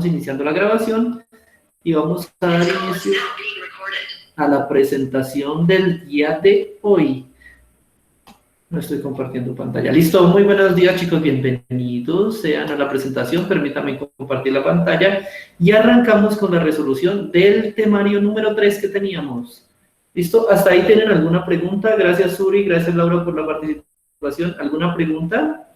iniciando la grabación y vamos a dar inicio a la presentación del día de hoy. No estoy compartiendo pantalla. Listo, muy buenos días chicos, bienvenidos sean a la presentación. Permítanme compartir la pantalla y arrancamos con la resolución del temario número 3 que teníamos. ¿Listo? ¿Hasta ahí tienen alguna pregunta? Gracias Suri, gracias Laura por la participación. ¿Alguna pregunta?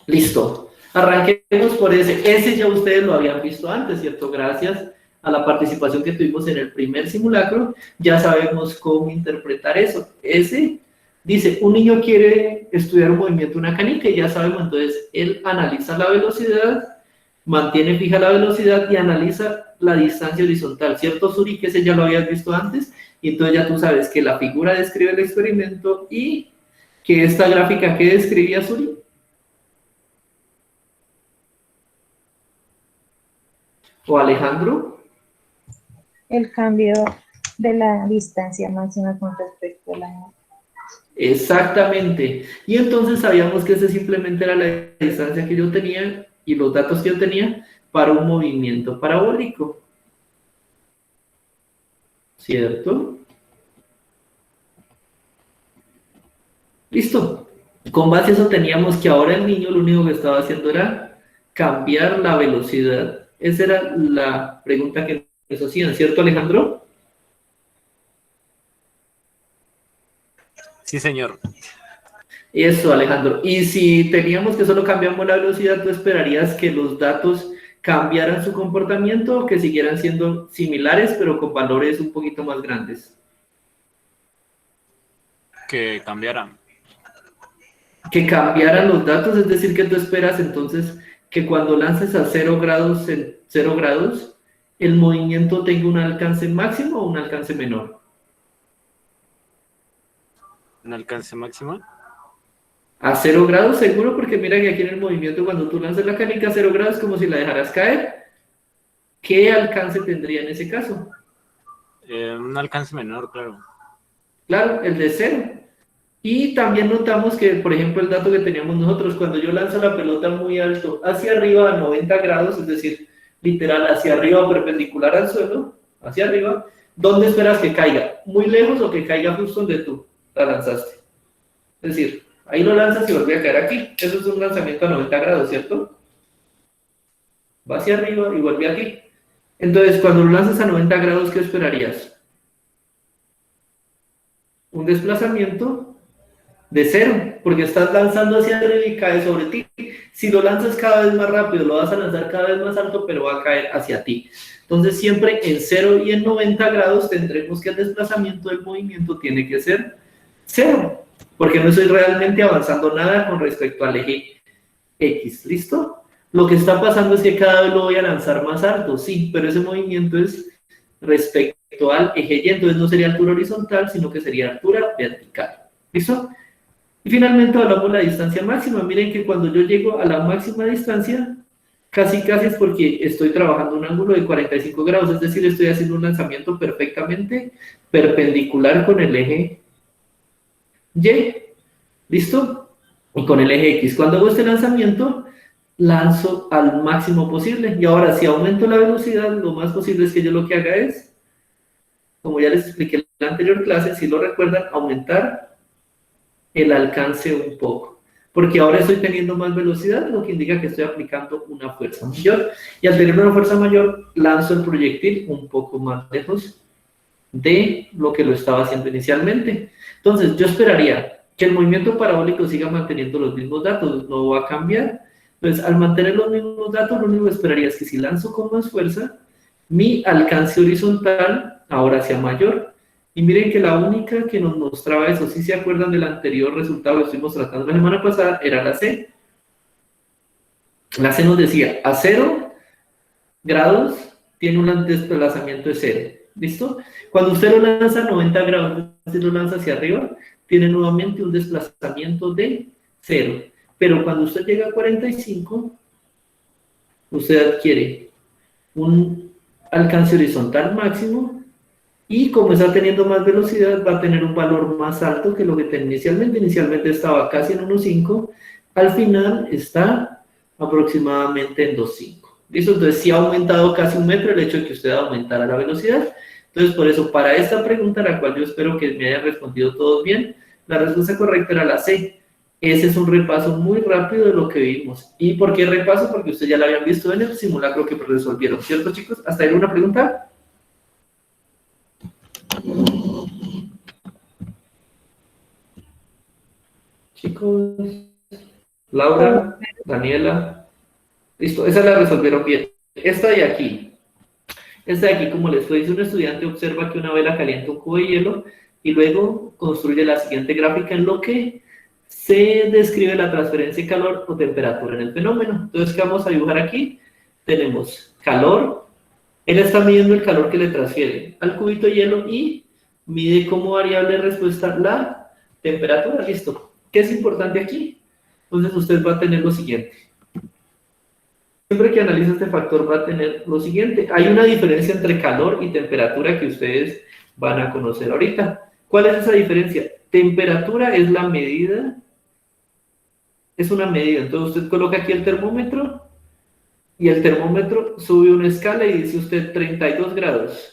Listo. Arranquemos por ese. Ese ya ustedes lo habían visto antes, ¿cierto? Gracias a la participación que tuvimos en el primer simulacro, ya sabemos cómo interpretar eso. Ese dice, un niño quiere estudiar un movimiento de una canica y ya sabemos, entonces él analiza la velocidad, mantiene fija la velocidad y analiza la distancia horizontal, ¿cierto Suri? Que ese ya lo habías visto antes, y entonces ya tú sabes que la figura describe el experimento y que esta gráfica, ¿qué describía Suri? ¿O Alejandro? El cambio de la distancia máxima con respecto a la... Exactamente. Y entonces sabíamos que ese simplemente era la distancia que yo tenía y los datos que yo tenía para un movimiento parabólico. ¿Cierto? Listo. Con base a eso teníamos que ahora el niño lo único que estaba haciendo era cambiar la velocidad. Esa era la pregunta que nos hacían, ¿cierto, Alejandro? Sí, señor. Eso, Alejandro. Y si teníamos que solo cambiamos la velocidad, ¿tú esperarías que los datos cambiaran su comportamiento o que siguieran siendo similares, pero con valores un poquito más grandes? Que cambiaran. Que cambiaran los datos, es decir, que tú esperas entonces que cuando lances a 0 grados en 0 grados, el movimiento tenga un alcance máximo o un alcance menor. ¿Un alcance máximo? A 0 grados seguro, porque mira que aquí en el movimiento cuando tú lanzas la canica a 0 grados como si la dejaras caer. ¿Qué alcance tendría en ese caso? Un alcance menor, claro. Claro, el de 0. Y también notamos que, por ejemplo, el dato que teníamos nosotros, cuando yo lanzo la pelota muy alto, hacia arriba a 90 grados, es decir, literal, hacia arriba perpendicular al suelo, hacia arriba, ¿dónde esperas que caiga? ¿Muy lejos o que caiga justo donde tú la lanzaste? Es decir, ahí lo lanzas y vuelve a caer aquí. Eso es un lanzamiento a 90 grados, ¿cierto? Va hacia arriba y vuelve aquí. Entonces, cuando lo lanzas a 90 grados, ¿qué esperarías? Un desplazamiento de 0, porque estás lanzando hacia arriba y cae sobre ti. Si lo lanzas cada vez más rápido, lo vas a lanzar cada vez más alto, pero va a caer hacia ti. Entonces, siempre en 0 y en 90 grados tendremos que el desplazamiento del movimiento tiene que ser 0, porque no estoy realmente avanzando nada con respecto al eje X, ¿listo? Lo que está pasando es que cada vez lo voy a lanzar más alto, sí, pero ese movimiento es respecto al eje Y, entonces no sería altura horizontal, sino que sería altura vertical, ¿listo? Y finalmente hablamos de la distancia máxima. Miren que cuando yo llego a la máxima distancia, casi es porque estoy trabajando un ángulo de 45 grados, es decir, estoy haciendo un lanzamiento perfectamente perpendicular con el eje Y, ¿listo? Y con el eje X. Cuando hago este lanzamiento, lanzo al máximo posible. Y ahora, si aumento la velocidad, lo más posible es que yo lo que haga es, como ya les expliqué en la anterior clase, si lo recuerdan, aumentar el alcance un poco, porque ahora estoy teniendo más velocidad, lo que indica que estoy aplicando una fuerza mayor, y al tener una fuerza mayor, lanzo el proyectil un poco más lejos de lo que lo estaba haciendo inicialmente. Entonces, yo esperaría que el movimiento parabólico siga manteniendo los mismos datos, no va a cambiar. Entonces, al mantener los mismos datos, lo único que esperaría es que si lanzo con más fuerza, mi alcance horizontal ahora sea mayor. Y miren que la única que nos mostraba eso, si se acuerdan del anterior resultado que estuvimos tratando la semana pasada, era la C. La C nos decía, a 0 grados tiene un desplazamiento de 0. ¿Listo? Cuando usted lo lanza a 90 grados, usted lo lanza hacia arriba, tiene nuevamente un desplazamiento de 0. Pero cuando usted llega a 45, usted adquiere un alcance horizontal máximo. Y como está teniendo más velocidad, va a tener un valor más alto que lo que tenía inicialmente. Inicialmente estaba casi en 1.5, al final está aproximadamente en 2.5. ¿Listo? Entonces sí ha aumentado casi 1 metro el hecho de que usted aumentara la velocidad. Entonces por eso, para esta pregunta, la cual yo espero que me hayan respondido todos bien, la respuesta correcta era la C. Ese es un repaso muy rápido de lo que vimos. ¿Y por qué repaso? Porque ustedes ya lo habían visto en el simulacro que resolvieron, ¿cierto, chicos? ¿Hasta ahí una pregunta? Chicos, Laura, Daniela, listo, esa la resolvieron bien. Esta de aquí, como les fue, dice un estudiante, observa que una vela calienta un cubo de hielo y luego construye la siguiente gráfica en lo que se describe la transferencia de calor o temperatura en el fenómeno. Entonces, ¿qué vamos a dibujar aquí? Tenemos calor, él está midiendo el calor que le transfiere al cubito de hielo y mide como variable de respuesta la temperatura, listo. ¿Qué es importante aquí? Entonces usted va a tener lo siguiente. Siempre que analiza este factor va a tener lo siguiente. Hay una diferencia entre calor y temperatura que ustedes van a conocer ahorita. ¿Cuál es esa diferencia? Temperatura es la medida, es una medida. Entonces usted coloca aquí el termómetro y el termómetro sube una escala y dice usted 32 grados.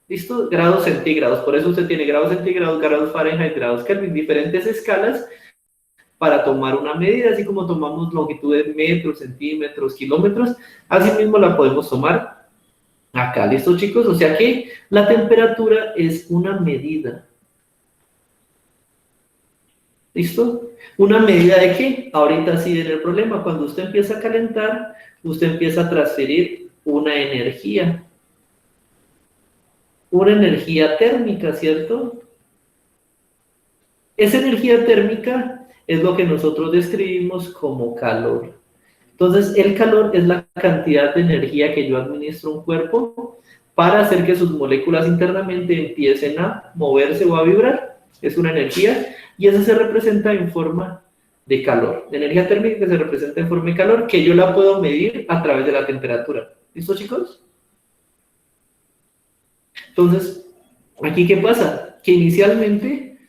¿Listo? Grados centígrados. Por eso usted tiene grados centígrados, grados Fahrenheit, grados Kelvin, diferentes escalas para tomar una medida, así como tomamos longitud de metros, centímetros, kilómetros, así mismo la podemos tomar acá. ¿Listo, chicos? O sea que la temperatura es una medida. ¿Listo? ¿Una medida de qué? Ahorita sí viene el problema. Cuando usted empieza a calentar, usted empieza a transferir una energía. Una energía térmica, ¿cierto? Esa energía térmica es lo que nosotros describimos como calor. Entonces, el calor es la cantidad de energía que yo administro a un cuerpo para hacer que sus moléculas internamente empiecen a moverse o a vibrar. Es una energía y esa se representa en forma de calor. La energía térmica que se representa en forma de calor, que yo la puedo medir a través de la temperatura. ¿Listo, chicos? Entonces, ¿aquí qué pasa? Que inicialmente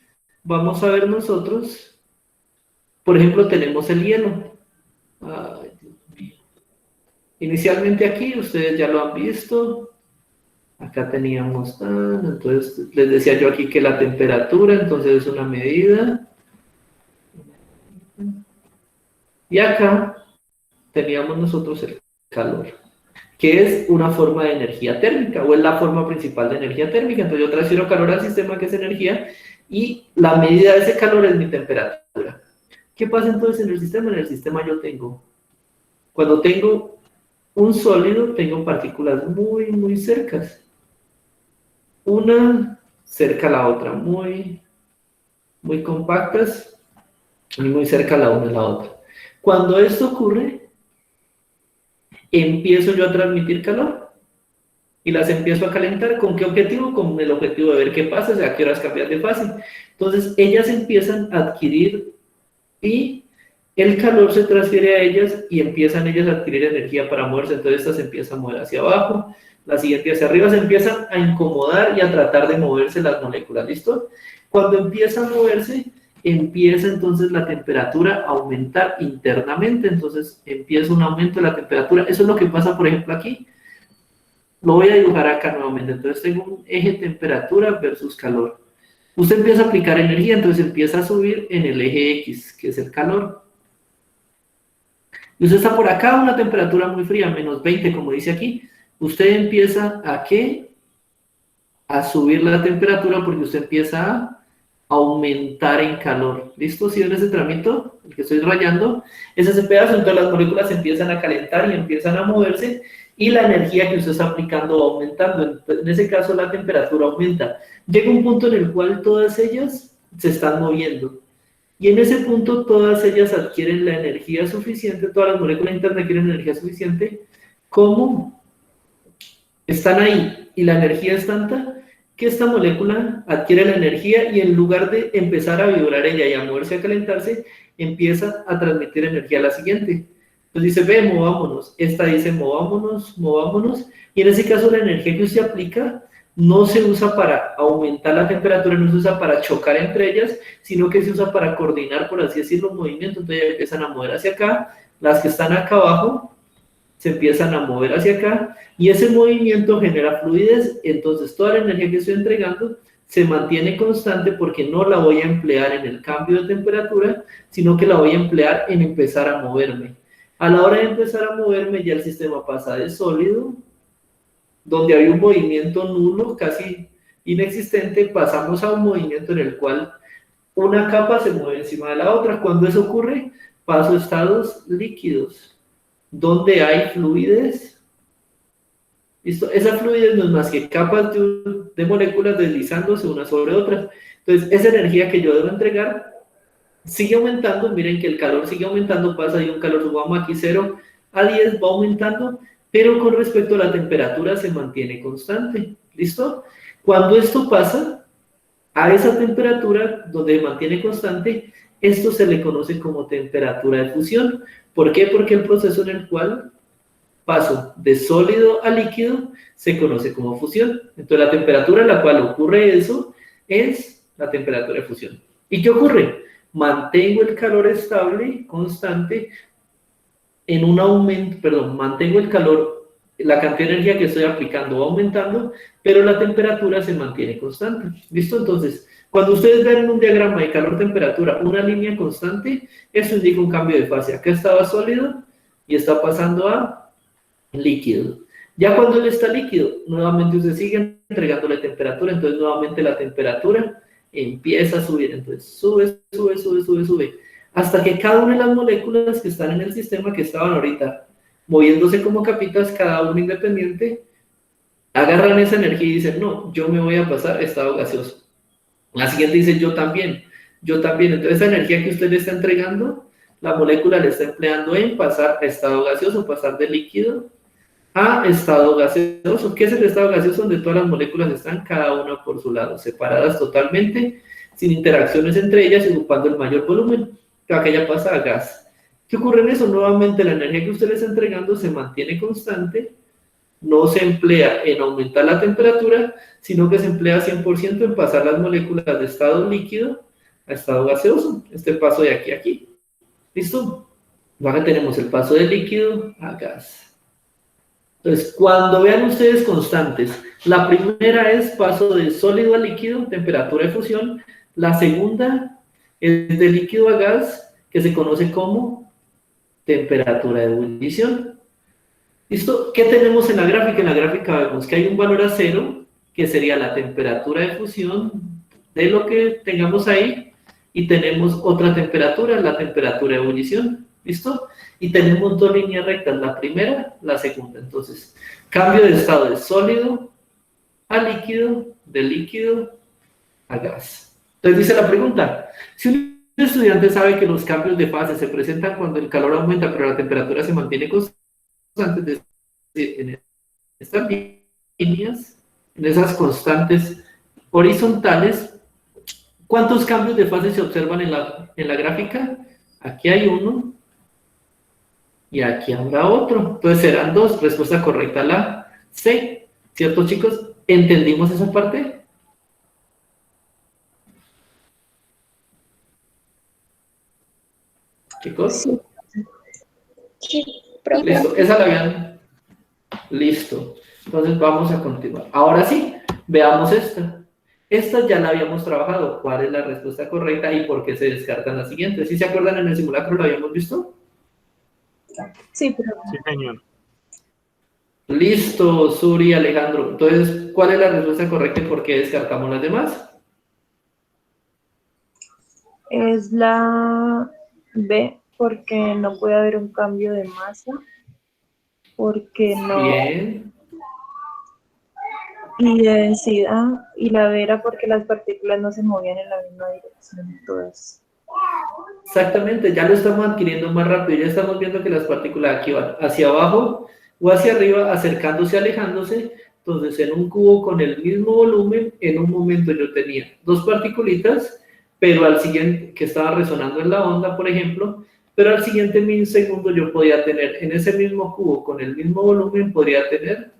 vamos a ver nosotros, por ejemplo, tenemos el hielo. Ay, Dios mío. Inicialmente aquí, ustedes ya lo han visto. Acá teníamos entonces les decía yo aquí que la temperatura, entonces es una medida. Y acá teníamos nosotros el calor, que es una forma de energía térmica, o es la forma principal de energía térmica. Entonces yo transfiero calor al sistema, que es energía, y la medida de ese calor es mi temperatura. ¿Qué pasa entonces en el sistema? En el sistema yo tengo, cuando tengo un sólido, tengo partículas muy, muy cercas. Una cerca a la otra, muy, muy compactas, y muy cerca la una a la otra. Cuando esto ocurre, empiezo yo a transmitir calor y las empiezo a calentar. ¿Con qué objetivo? Con el objetivo de ver qué pasa, o sea, a qué horas cambian de fase. Entonces, ellas empiezan a adquirir y el calor se transfiere a ellas y empiezan ellas a adquirir energía para moverse. Entonces, esta se empieza a mover hacia abajo, la siguiente hacia arriba, se empiezan a incomodar y a tratar de moverse las moléculas. ¿Listo? Cuando empieza a moverse, empieza entonces la temperatura a aumentar internamente, entonces empieza un aumento de la temperatura. Eso es lo que pasa, por ejemplo, aquí. Lo voy a dibujar acá nuevamente. Entonces tengo un eje temperatura versus calor. Usted empieza a aplicar energía, entonces empieza a subir en el eje X, que es el calor. Y usted está por acá a una temperatura muy fría, menos 20, como dice aquí. Usted empieza a ¿qué? A subir la temperatura porque usted empieza a aumentar en calor. ¿Listo? ¿Sí ven ese tramito? El que estoy rayando. Ese es el pedazo, entonces las moléculas empiezan a calentar y empiezan a moverse y la energía que usted está aplicando va aumentando. En ese caso la temperatura aumenta. Llega un punto en el cual todas ellas se están moviendo. Y en ese punto todas ellas adquieren la energía suficiente, todas las moléculas internas adquieren energía suficiente, como están ahí y la energía es tanta que esta molécula adquiere la energía y en lugar de empezar a vibrar ella y a moverse, a calentarse, empieza a transmitir energía a la siguiente. Entonces dice, ve, movámonos. Esta dice, movámonos, movámonos. Y en ese caso la energía que usted aplica no se usa para aumentar la temperatura, no se usa para chocar entre ellas, sino que se usa para coordinar, por así decirlo, movimientos. Entonces ya empiezan a mover hacia acá, Las que están acá abajo se empiezan a mover hacia acá y ese movimiento genera fluidez, entonces toda la energía que estoy entregando se mantiene constante porque no la voy a emplear en el cambio de temperatura, sino que la voy a emplear en empezar a moverme. A la hora de empezar a moverme ya el sistema pasa de sólido, donde había un movimiento nulo, casi inexistente, pasamos a un movimiento en el cual una capa se mueve encima de la otra. Cuando eso ocurre, paso a estados líquidos, donde hay fluidez. ¿Listo? Esa fluidez no es más que capas de moléculas deslizándose unas sobre otras. Entonces, esa energía que yo debo entregar sigue aumentando. Miren que el calor sigue aumentando, pasa de un calor, subamos aquí 0 a 10, va aumentando, pero con respecto a la temperatura se mantiene constante. ¿Listo? Cuando esto pasa a esa temperatura donde se mantiene constante, esto se le conoce como temperatura de fusión. ¿Por qué? Porque el proceso en el cual paso de sólido a líquido se conoce como fusión. Entonces la temperatura en la cual ocurre eso es la temperatura de fusión. ¿Y qué ocurre? Mantengo el calor estable, constante, en un aumento, perdón, mantengo el calor, la cantidad de energía que estoy aplicando va aumentando, pero la temperatura se mantiene constante. ¿Listo? Entonces, cuando ustedes ven en un diagrama de calor-temperatura una línea constante, eso indica un cambio de fase. Acá estaba sólido y está pasando a líquido. Ya cuando él está líquido, nuevamente usted sigue entregándole temperatura, entonces nuevamente la temperatura empieza a subir, entonces sube, sube, sube, sube, sube, hasta que cada una de las moléculas que están en el sistema, que estaban ahorita moviéndose como capitas, cada una independiente, agarran esa energía y dicen, no, yo me voy a pasar a estado gaseoso. La siguiente dice, yo también, entonces esa energía que usted le está entregando, la molécula le está empleando en pasar a estado gaseoso, pasar de líquido a estado gaseoso. ¿Qué es el estado gaseoso? Donde todas las moléculas están cada una por su lado, separadas totalmente, sin interacciones entre ellas, y ocupando el mayor volumen, que aquella pasa a gas. ¿Qué ocurre en eso? Nuevamente la energía que usted le está entregando se mantiene constante, no se emplea en aumentar la temperatura, sino que se emplea 100% en pasar las moléculas de estado líquido a estado gaseoso, este paso de aquí a aquí. ¿Listo? Ahora tenemos el paso de líquido a gas. Entonces, cuando vean ustedes constantes, la primera es paso de sólido a líquido, temperatura de fusión. La segunda es de líquido a gas, que se conoce como temperatura de ebullición. ¿Listo? ¿Qué tenemos en la gráfica? En la gráfica vemos que hay un valor a 0, que sería la temperatura de fusión de lo que tengamos ahí, y tenemos otra temperatura, la temperatura de ebullición. ¿Listo? Y tenemos dos líneas rectas, la primera, la segunda. Entonces, cambio de estado de sólido a líquido, de líquido a gas. Entonces dice la pregunta, si un estudiante sabe que los cambios de fase se presentan cuando el calor aumenta pero la temperatura se mantiene constante, en estas líneas, en esas constantes horizontales, ¿cuántos cambios de fase se observan en la gráfica? Aquí hay uno, y aquí habrá otro. Entonces serán dos. Respuesta correcta la C. ¿Cierto, chicos? ¿Entendimos esa parte? ¿Chicos? Sí. Sí, profe. Listo. Esa la habían. Listo. Entonces vamos a continuar. Ahora sí, veamos esta. Esta ya la habíamos trabajado. ¿Cuál es la respuesta correcta y por qué se descartan las siguientes? ¿Sí se acuerdan en el simulacro? ¿Lo habíamos visto? Sí, pero Sí, señor. Listo, Suri, Alejandro. Entonces, ¿cuál es la respuesta correcta y por qué descartamos las demás? es la B, porque no puede haber un cambio de masa, porque no, Bien. y de densidad, y la B era porque las partículas no se movían en la misma dirección todas. Exactamente, ya lo estamos adquiriendo más rápido, ya estamos viendo que las partículas aquí van hacia abajo o hacia arriba, acercándose, alejándose. Entonces, en un cubo con el mismo volumen, en un momento yo tenía dos particulitas, pero al siguiente, que estaba resonando en la onda, por ejemplo, pero al siguiente milisegundo yo podía tener, en ese mismo cubo con el mismo volumen, podría tener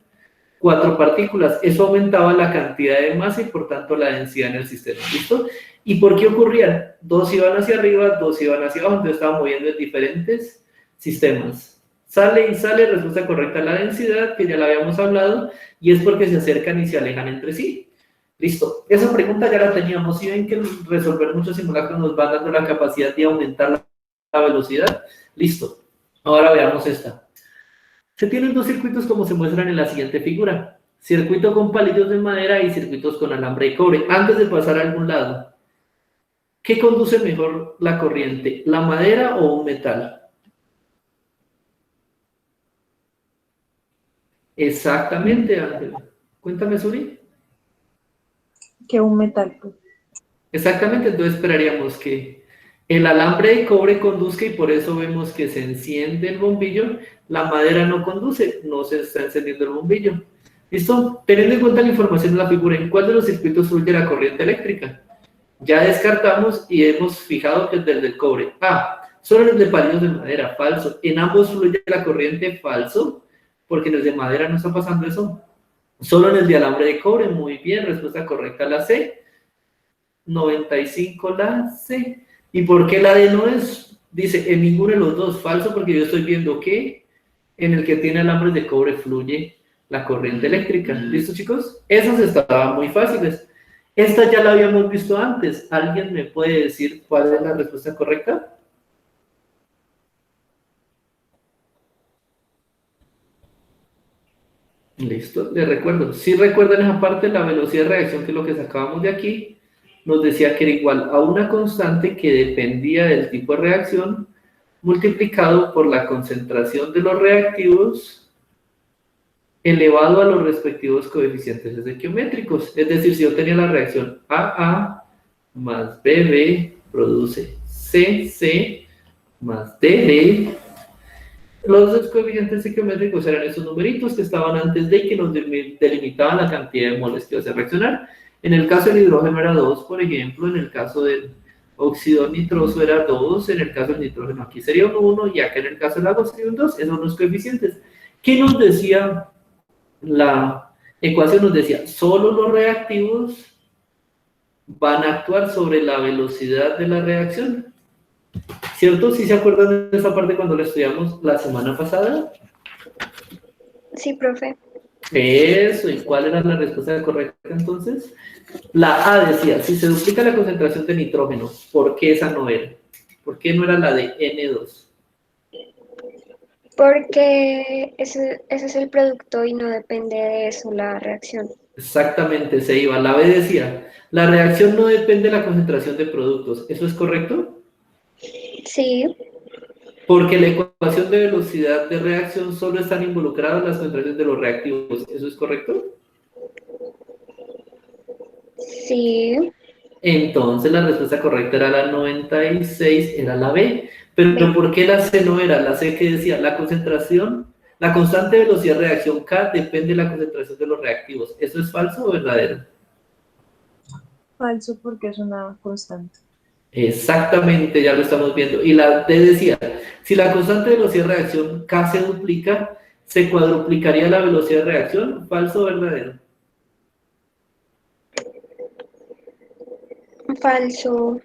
4 partículas. Eso aumentaba la cantidad de masa y por tanto la densidad en el sistema. ¿Listo? ¿Y por qué ocurría? Dos iban hacia arriba, dos iban hacia abajo, entonces estaban moviendo en diferentes sistemas. Sale y sale, respuesta correcta a la densidad, que ya la habíamos hablado, y es porque se acercan y se alejan entre sí. Listo, esa pregunta ya la teníamos. Si ven que resolver muchos simulacros nos va dando la capacidad de aumentar la velocidad, listo. Ahora veamos esta. Se tienen dos circuitos como se muestran en la siguiente figura. Circuito con palillos de madera y circuitos con alambre de cobre. Antes de pasar a algún lado, ¿qué conduce mejor la corriente? ¿La madera o un metal? Exactamente, Ángela. Cuéntame, Suri. Que un metal, pues. Exactamente, entonces esperaríamos que el alambre de cobre conduzca y por eso vemos que se enciende el bombillo. La madera no conduce, no se está encendiendo el bombillo. ¿Listo? Teniendo en cuenta la información de la figura, ¿en cuál de los circuitos fluye la corriente eléctrica? Ya descartamos y hemos fijado que es del del cobre. Solo en el de palillos de madera, falso. En ambos fluye la corriente, falso, porque en el de madera no está pasando eso. Solo en el de alambre de cobre, muy bien, respuesta correcta la C. 95 la C. ¿Y por qué la D no es? Dice, en ninguno de los dos, falso, porque yo estoy viendo que en el que tiene alambre de cobre fluye la corriente eléctrica. ¿Listo, chicos? Esas estaban muy fáciles. Esta ya la habíamos visto antes. ¿Alguien me puede decir cuál es la respuesta correcta? Listo, les recuerdo. Si recuerdan esa parte, la velocidad de reacción, que es lo que sacábamos de aquí, nos decía que era igual a una constante que dependía del tipo de reacción multiplicado por la concentración de los reactivos elevado a los respectivos coeficientes estequiométricos. Es decir, si yo tenía la reacción AA más BB produce CC más DD, los dos coeficientes estequiométricos eran esos numeritos que estaban antes de y que nos delimitaban la cantidad de moles que iba a hacer reaccionar. En el caso del hidrógeno era 2, por ejemplo, en el caso del óxido nitroso era 2, en el caso del nitrógeno aquí sería un 1, y acá en el caso del agua sería un 2, esos son los coeficientes. ¿Qué nos decía la ecuación? Nos decía, solo los reactivos van a actuar sobre la velocidad de la reacción. ¿Cierto? ¿Sí se acuerdan de esa parte cuando la estudiamos la semana pasada? Sí, profe. Eso, ¿y cuál era la respuesta correcta entonces? La A decía, si se duplica la concentración de nitrógeno, ¿por qué esa no era? ¿Por qué no era la de N2? Porque ese es el producto y no depende de eso la reacción. Exactamente, se iba. La B decía, la reacción no depende de la concentración de productos. ¿Eso es correcto? Sí, Porque la ecuación de velocidad de reacción solo están involucradas las concentraciones de los reactivos. ¿Eso es correcto? sí. Entonces la respuesta correcta era la 96, era la B. Pero ¿por qué la C no era? La C que decía, la concentración, la constante de velocidad de reacción K depende de la concentración de los reactivos. ¿Eso es falso o verdadero? Falso, porque es una constante. Exactamente, ya lo estamos viendo. Y la D decía, si la constante de velocidad de reacción K se duplica, ¿se cuadruplicaría la velocidad de reacción? ¿Falso o verdadero? Falso.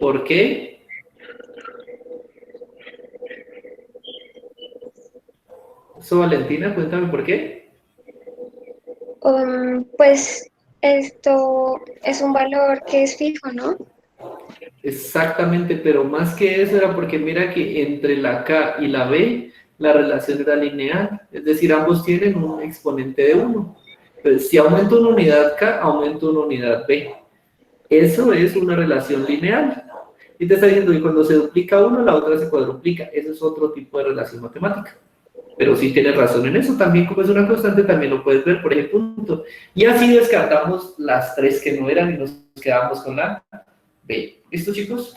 ¿Por qué? Eso, Valentina, cuéntame por qué. Pues esto es un valor que es fijo, ¿no? Exactamente, pero más que eso era porque mira que entre la K y la B la relación era lineal, es decir, ambos tienen un exponente de 1. Entonces, si aumento una unidad K, aumento una unidad B. Eso es una relación lineal. Y te está diciendo que cuando se duplica uno, la otra se cuadruplica. Eso es otro tipo de relación matemática. Pero sí tienes razón en eso. También, como es una constante, también lo puedes ver por ese punto. Y así descartamos las tres que no eran y nos quedamos con la B. ¿Listo, chicos?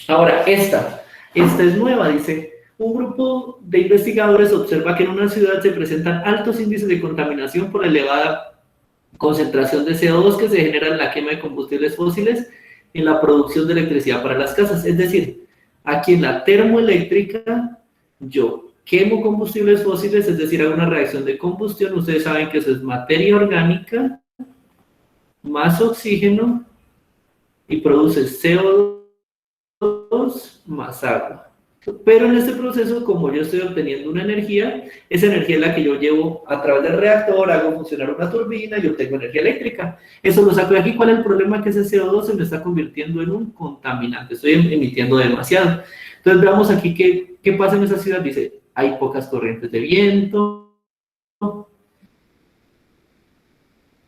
Ahora, esta es nueva. Dice, un grupo de investigadores observa que en una ciudad se presentan altos índices de contaminación por elevada concentración de CO2 que se genera en la quema de combustibles fósiles en la producción de electricidad para las casas. Es decir, aquí en la termoeléctrica yo quemo combustibles fósiles, es decir, hago una reacción de combustión. Ustedes saben que eso es materia orgánica más oxígeno y produce CO2 más agua. Pero en este proceso, como yo estoy obteniendo una energía, esa energía es la que yo llevo a través del reactor, hago funcionar una turbina y obtengo energía eléctrica. Eso lo saco de aquí. ¿Cuál es el problema? Que ese CO2 se me está convirtiendo en un contaminante, estoy emitiendo demasiado. Entonces veamos aquí qué pasa en esa ciudad. Dice, hay pocas corrientes de viento,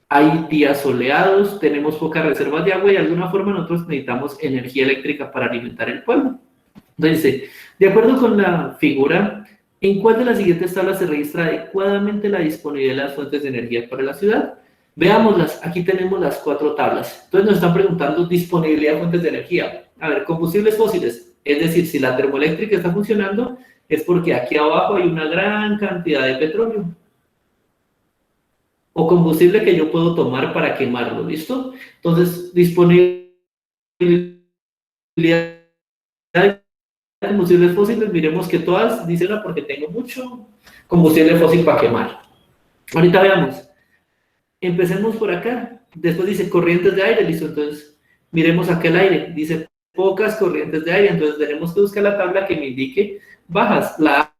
hay días soleados, tenemos pocas reservas de agua y de alguna forma nosotros necesitamos energía eléctrica para alimentar el pueblo. Entonces dice, de acuerdo con la figura, ¿en cuál de las siguientes tablas se registra adecuadamente la disponibilidad de las fuentes de energía para la ciudad? Veámoslas, aquí tenemos las 4 tablas. Entonces nos están preguntando disponibilidad de fuentes de energía. A ver, combustibles fósiles, es decir, si la termoeléctrica está funcionando, es porque aquí abajo hay una gran cantidad de petróleo. O combustible que yo puedo tomar para quemarlo, ¿listo? Entonces, disponibilidad de combustibles fósiles, miremos que todas dicen porque tengo mucho combustible fósil para quemar. Ahorita veamos. Empecemos por acá. Después dice corrientes de aire, listo. Entonces, miremos acá el aire. Dice pocas corrientes de aire. Entonces, tenemos que buscar la tabla que me indique bajas. La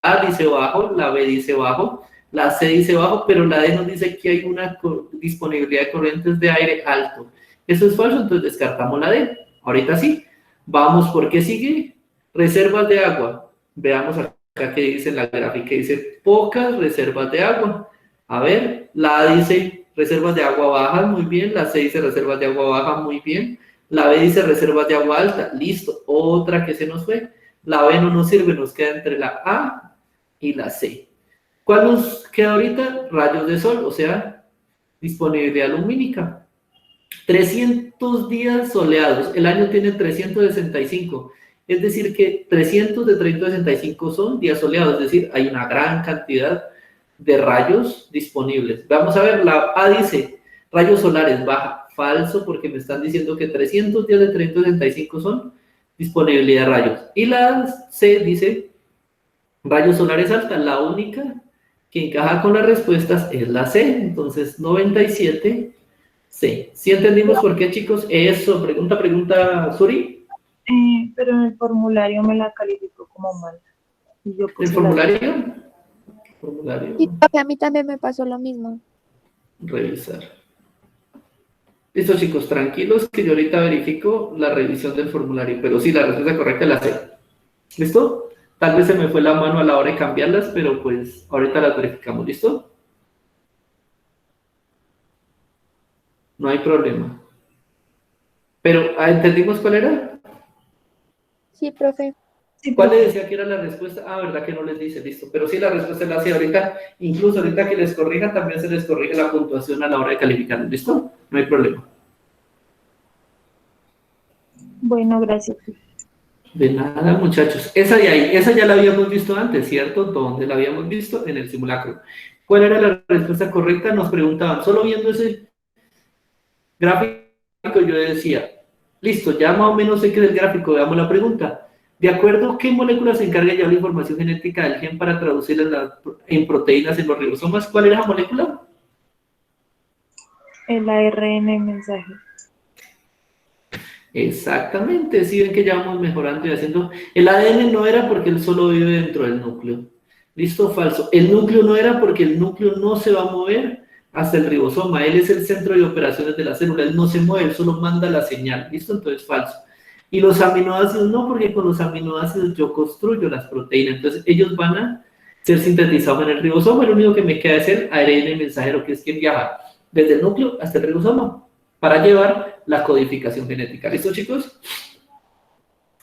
A dice bajo, la B dice bajo, la C dice bajo, pero la D nos dice que hay una disponibilidad de corrientes de aire alto. Eso es falso, entonces descartamos la D. Ahorita sí. Vamos, ¿por qué sigue? Reservas de agua. Veamos acá que dice la gráfica, dice pocas reservas de agua. A ver, la A dice reservas de agua bajas, muy bien. La C dice reservas de agua baja, muy bien. La B dice reservas de agua alta, listo. Otra que se nos fue. La B no nos sirve, nos queda entre la A y la C. ¿Cuál nos queda ahorita? Rayos de sol, o sea, disponibilidad lumínica. 300 días soleados, el año tiene 365, es decir que 300 de 365 son días soleados, es decir, hay una gran cantidad de rayos disponibles. Vamos a ver, la A dice, rayos solares baja, falso, porque me están diciendo que 300 días de 365 son disponibilidad de rayos. Y la C dice, rayos solares alta, la única que encaja con las respuestas es la C, entonces 97, C. ¿Sí entendimos por qué, chicos? Eso, pregunta, Suri. Pero en el formulario me la calificó como mal. Y yo ¿El puse formulario? Y profe, a mí también me pasó lo mismo. Revisar. Listo, chicos, tranquilos que yo ahorita verifico la revisión del formulario, pero sí, la respuesta correcta es la C. ¿Listo? Tal vez se me fue la mano a la hora de cambiarlas, pero pues ahorita las verificamos, ¿listo? No hay problema. Pero, ¿entendimos cuál era? Sí, profe. Sí, ¿Cuál le decía que era la respuesta? Ah, verdad que no les dice, listo. Pero sí, la respuesta es la C. Ahorita, incluso ahorita que les corrija, también se les corrige la puntuación a la hora de calificar, ¿listo? No hay problema. Bueno, gracias. De nada, muchachos. Esa de ahí, esa ya la habíamos visto antes, ¿cierto? ¿Dónde la habíamos visto? En el simulacro. ¿Cuál era la respuesta correcta? Nos preguntaban, solo viendo ese gráfico yo decía, listo, ya más o menos sé que del gráfico, veamos la pregunta. ¿De acuerdo qué molécula se encarga de llevar la información genética del gen para traducirla en proteínas en los ribosomas? ¿Cuál era esa molécula? El ARN mensaje. Exactamente, si ven que ya vamos mejorando y haciendo... El ADN no era porque él solo vive dentro del núcleo. ¿Listo? Falso. El núcleo no era porque el núcleo no se va a mover hasta el ribosoma. Él es el centro de operaciones de la célula. Él no se mueve, él solo manda la señal. ¿Listo? Entonces, falso. Y los aminoácidos no, porque con los aminoácidos yo construyo las proteínas. Entonces, ellos van a ser sintetizados en el ribosoma. Lo único que me queda es el ARN mensajero, que es quien viaja desde el núcleo hasta el ribosoma para llevar la codificación genética. ¿Listo, chicos?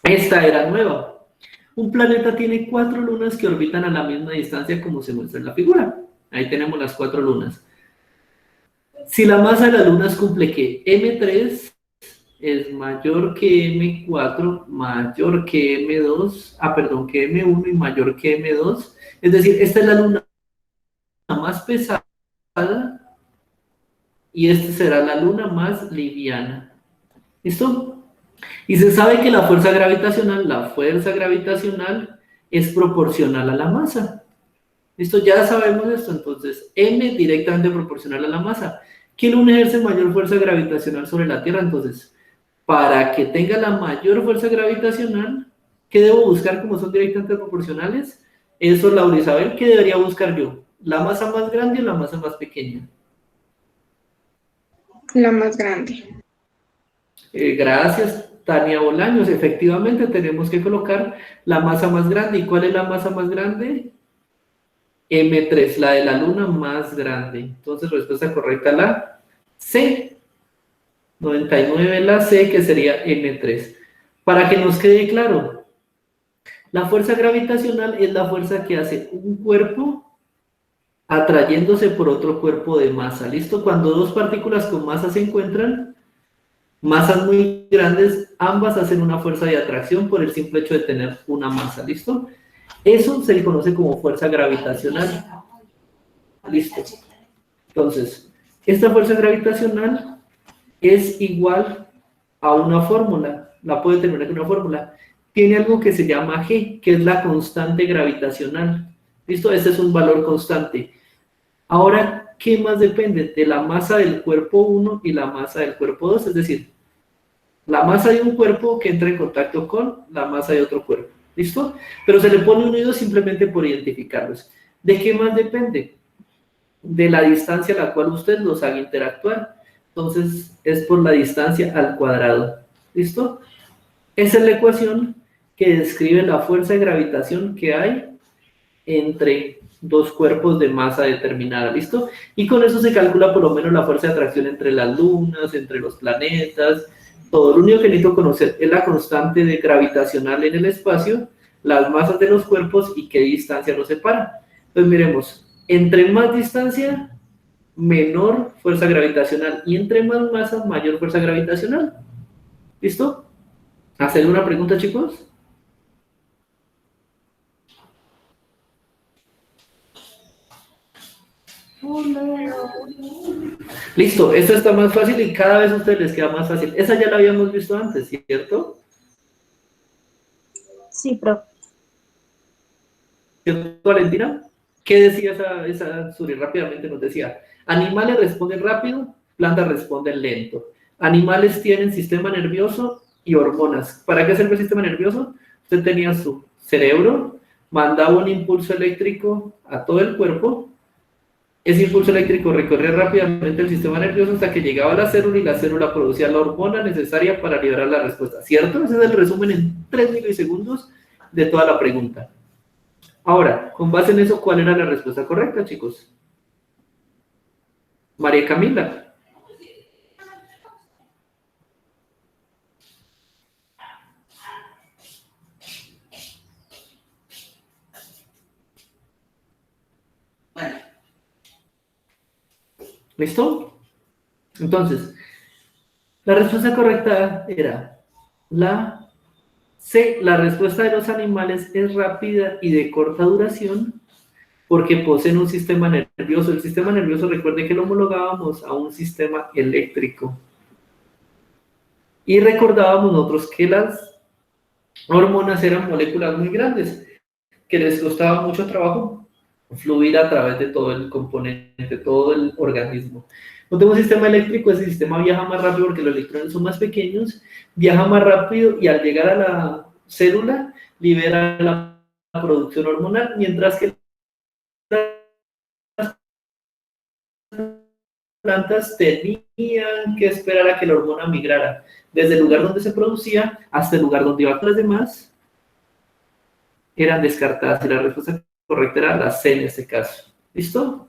Esta era nueva. Un planeta tiene 4 lunas que orbitan a la misma distancia como se muestra en la figura. Ahí tenemos las 4 lunas. Si la masa de las lunas cumple que M3 es mayor que M4, mayor que M2, que M1 y mayor que M2, es decir, esta es la luna más pesada y esta será la luna más liviana. ¿Listo? Y se sabe que la fuerza gravitacional es proporcional a la masa. ¿Listo? Ya sabemos esto, entonces, M directamente proporcional a la masa. ¿Qué luna ejerce mayor fuerza gravitacional sobre la Tierra? Entonces, para que tenga la mayor fuerza gravitacional, ¿Qué debo buscar como son directamente proporcionales? Eso, Laura Isabel, ¿qué debería buscar yo? ¿La masa más grande o la masa más pequeña? La más grande. Gracias, Tania Bolaños. Efectivamente, tenemos que colocar la masa más grande. ¿Y cuál es la masa más grande? M3, la de la luna más grande. Entonces, respuesta correcta, la C. 99, la C, que sería M3. Para que nos quede claro, la fuerza gravitacional es la fuerza que hace un cuerpo atrayéndose por otro cuerpo de masa. ¿Listo? Cuando dos partículas con masa se encuentran, masas muy grandes, ambas hacen una fuerza de atracción por el simple hecho de tener una masa. ¿Listo? Eso se le conoce como fuerza gravitacional. ¿Listo? Entonces, esta fuerza gravitacional es igual a una fórmula. La puede terminar con una fórmula. Tiene algo que se llama G, que es la constante gravitacional. ¿Listo? Este es un valor constante. Ahora, ¿qué más depende? De la masa del cuerpo 1 y la masa del cuerpo 2, es decir, la masa de un cuerpo que entra en contacto con la masa de otro cuerpo. ¿Listo? Pero se le pone un unido simplemente por identificarlos. ¿De qué más depende? De la distancia a la cual usted los haga interactuar. Entonces, es por la distancia al cuadrado. ¿Listo? Esa es la ecuación que describe la fuerza de gravitación que hay entre dos cuerpos de masa determinada, ¿listo? Y con eso se calcula por lo menos la fuerza de atracción entre las lunas, entre los planetas, todo. Lo único que necesito conocer es la constante de gravitacional en el espacio, las masas de los cuerpos y qué distancia los separa. Entonces miremos, entre más distancia, menor fuerza gravitacional, y entre más masa, mayor fuerza gravitacional. ¿Listo? ¿Hacer una pregunta, chicos? Listo, esto está más fácil y cada vez a ustedes les queda más fácil. Esa ya la habíamos visto antes, ¿cierto? Sí, profe. ¿Cierto, Valentina? ¿Qué decía esa Suri? Rápidamente nos decía, animales responden rápido, plantas responden lento. Animales tienen sistema nervioso y hormonas. ¿Para qué sirve el sistema nervioso? Usted tenía su cerebro, mandaba un impulso eléctrico a todo el cuerpo. Ese impulso eléctrico recorría rápidamente el sistema nervioso hasta que llegaba a la célula y la célula producía la hormona necesaria para liberar la respuesta. ¿Cierto? Ese es el resumen en 3 milisegundos de toda la pregunta. Ahora, con base en eso, ¿cuál era la respuesta correcta, chicos? María Camila. ¿Listo? Entonces, la respuesta correcta era la C. La respuesta de los animales es rápida y de corta duración porque poseen un sistema nervioso. El sistema nervioso, recuerden que lo homologábamos a un sistema eléctrico. Y recordábamos nosotros que las hormonas eran moléculas muy grandes, que les costaba mucho trabajo fluir a través de todo el componente, todo el organismo. No tengo un sistema eléctrico, ese sistema viaja más rápido porque los electrones son más pequeños, viaja más rápido y al llegar a la célula libera la producción hormonal, mientras que las plantas tenían que esperar a que la hormona migrara desde el lugar donde se producía hasta el lugar donde iba. Las demás eran descartadas y la respuesta correcta era la C en este caso. ¿Listo?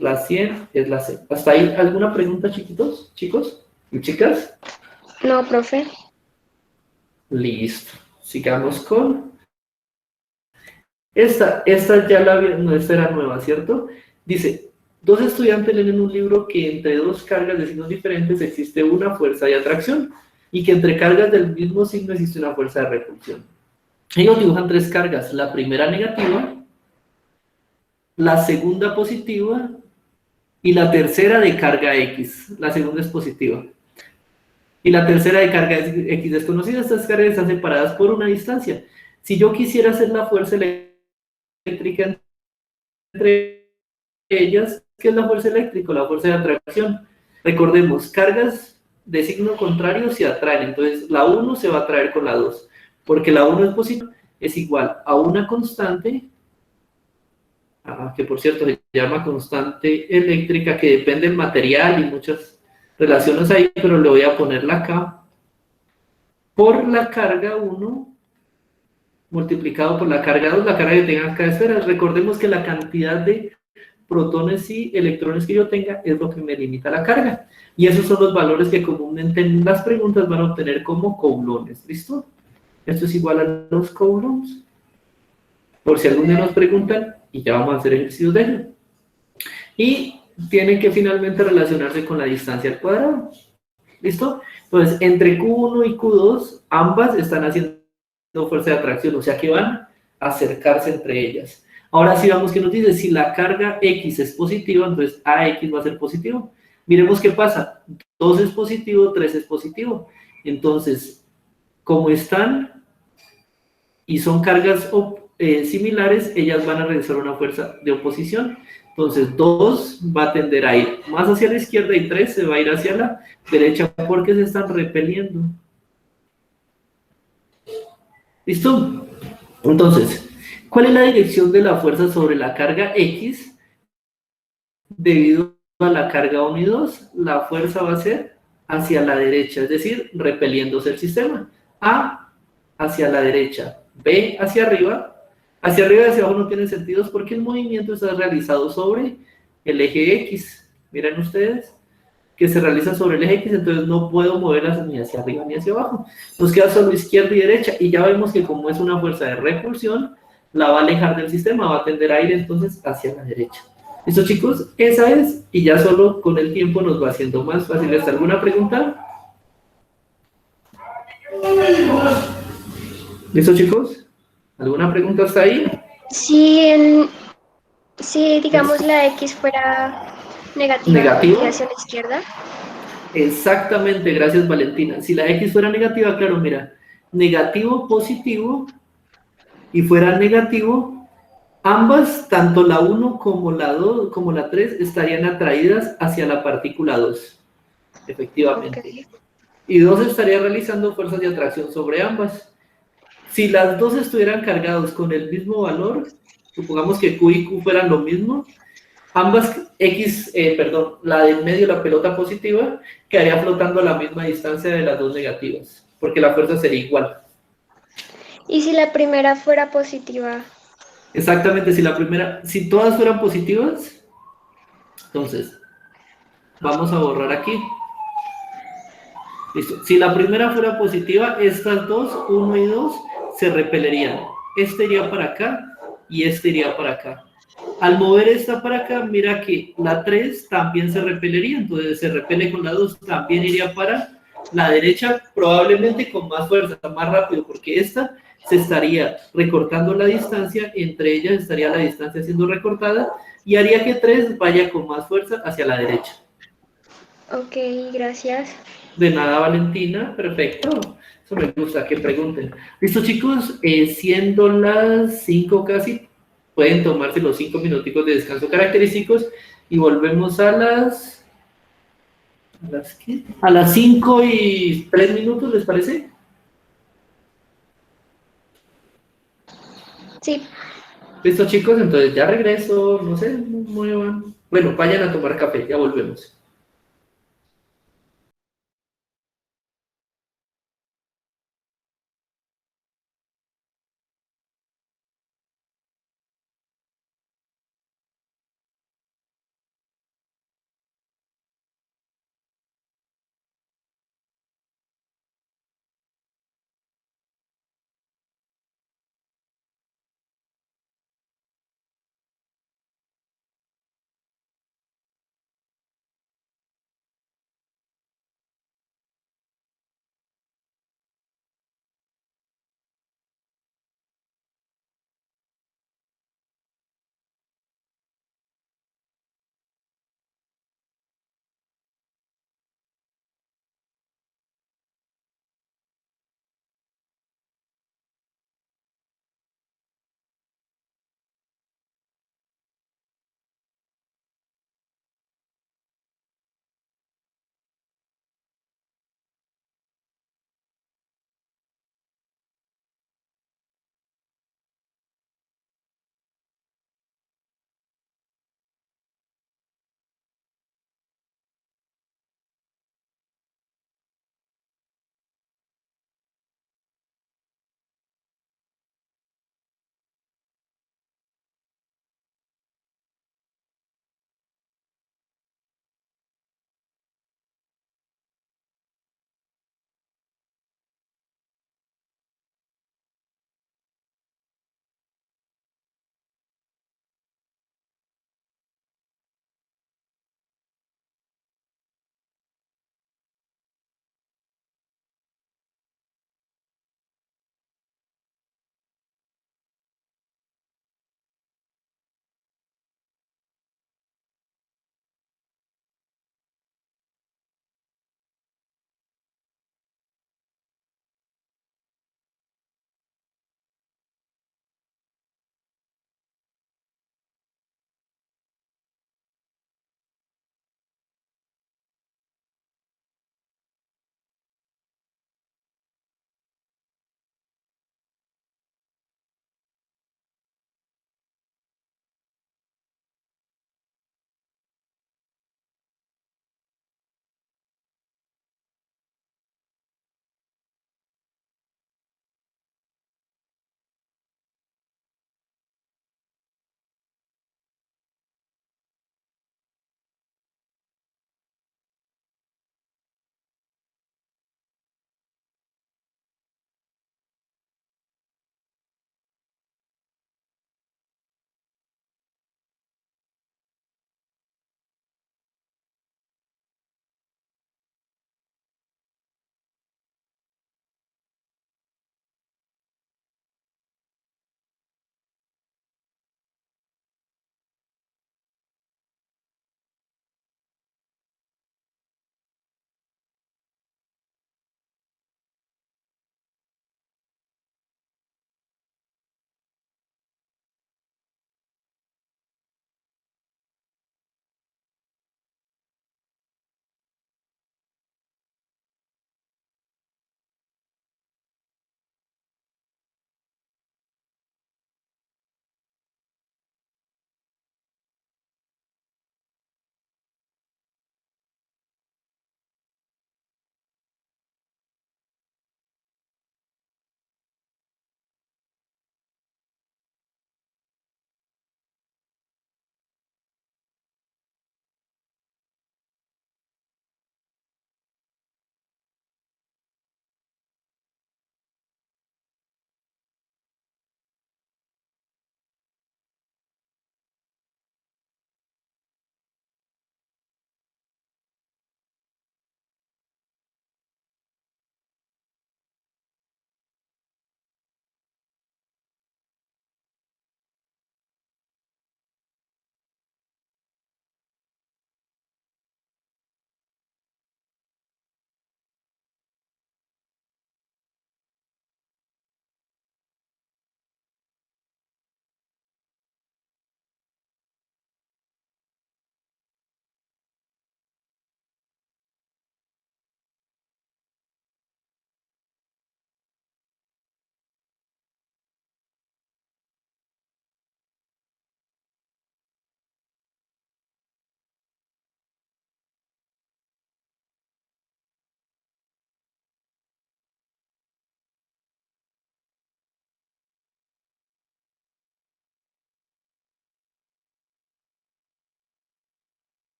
La 100 es la C. ¿Hasta ahí alguna pregunta, chiquitos, chicos y chicas? No, profe. Listo. Sigamos con... Esta ya la había... No, esta era nueva, ¿cierto? Dice, dos estudiantes leen en un libro que entre dos cargas de signos diferentes existe una fuerza de atracción y que entre cargas del mismo signo existe una fuerza de repulsión. Ellos dibujan 3 cargas. La primera negativa, la segunda positiva y la tercera de carga X. La segunda es positiva. Y la tercera de carga X desconocida. Estas cargas están separadas por una distancia. Si yo quisiera hacer la fuerza eléctrica entre ellas, ¿qué es la fuerza eléctrica? La fuerza de atracción. Recordemos, cargas de signo contrario se atraen. Entonces, la 1 se va a atraer con la 2. porque la 1 es positiva, es igual a una constante, que por cierto se llama constante eléctrica, que depende del material y muchas relaciones ahí, pero le voy a ponerla acá, por la carga 1 multiplicado por la carga 2, la carga que tenga cada esfera. Recordemos que la cantidad de protones y electrones que yo tenga es lo que me limita la carga. Y esos son los valores que comúnmente en las preguntas van a obtener como coulones. ¿Listo? Esto es igual a los coulombs. Por si algún día nos preguntan, y ya vamos a hacer ejercicios de ello. Y tienen que finalmente relacionarse con la distancia al cuadrado. ¿Listo? Entonces, entre Q1 y Q2, ambas están haciendo fuerza de atracción, o sea que van a acercarse entre ellas. Ahora sí vamos que nos dice, si la carga X es positiva, entonces AX va a ser positivo. Miremos qué pasa, 2 es positivo, 3 es positivo. Entonces, como están y son cargas similares, ellas van a realizar una fuerza de oposición. Entonces, 2 va a tender a ir más hacia la izquierda y 3 se va a ir hacia la derecha porque se están repeliendo. ¿Listo? Entonces, ¿cuál es la dirección de la fuerza sobre la carga X debido a la carga 1 y 2? La fuerza va a ser hacia la derecha, es decir, repeliéndose el sistema. A hacia la derecha, B hacia arriba. Hacia arriba y hacia abajo no tiene sentido porque el movimiento está realizado sobre el eje X. Miren ustedes que se realiza sobre el eje X, entonces no puedo moverlas ni hacia arriba ni hacia abajo. Nos queda solo izquierda y derecha, y ya vemos que como es una fuerza de repulsión, la va a alejar del sistema, va a tender a ir entonces hacia la derecha. ¿Listo, chicos? Esa es, y ya solo con el tiempo nos va haciendo más fácil. ¿Está alguna pregunta? ¿Listo, chicos? ¿Alguna pregunta hasta ahí? Si digamos la X fuera negativa, ¿Negativo? ¿iría hacia la izquierda? Exactamente, gracias Valentina. Si la X fuera negativa, claro, mira, negativo, positivo, y fuera negativo, ambas, tanto la 1 como la 2, como la 3, estarían atraídas hacia la partícula 2, efectivamente. Okay. Y 2 estaría realizando fuerzas de atracción sobre ambas. Si las dos estuvieran cargadas con el mismo valor, supongamos que Q y Q fueran lo mismo, ambas la del medio, la pelota positiva, quedaría flotando a la misma distancia de las dos negativas, porque la fuerza sería igual. ¿Y si la primera fuera positiva? Exactamente, si todas fueran positivas, entonces, vamos a borrar aquí. Listo. Si la primera fuera positiva, estas dos, 1 y 2, se repelerían. Este iría para acá y este iría para acá. Al mover esta para acá, mira que la 3 también se repelería, entonces se repele con la 2, también iría para la derecha, probablemente con más fuerza, más rápido, porque esta se estaría recortando la distancia, entre ellas estaría la distancia siendo recortada, y haría que 3 vaya con más fuerza hacia la derecha. Ok, gracias. De nada, Valentina, perfecto. Eso me gusta, que pregunten. Listo, chicos, siendo las 5 casi, pueden tomarse los 5 minuticos de descanso característicos y volvemos ¿qué? A las 5 y 3 minutos, ¿les parece? Sí. Listo, chicos, entonces ya regreso, no sé, muevan. Bueno, vayan a tomar café, ya volvemos.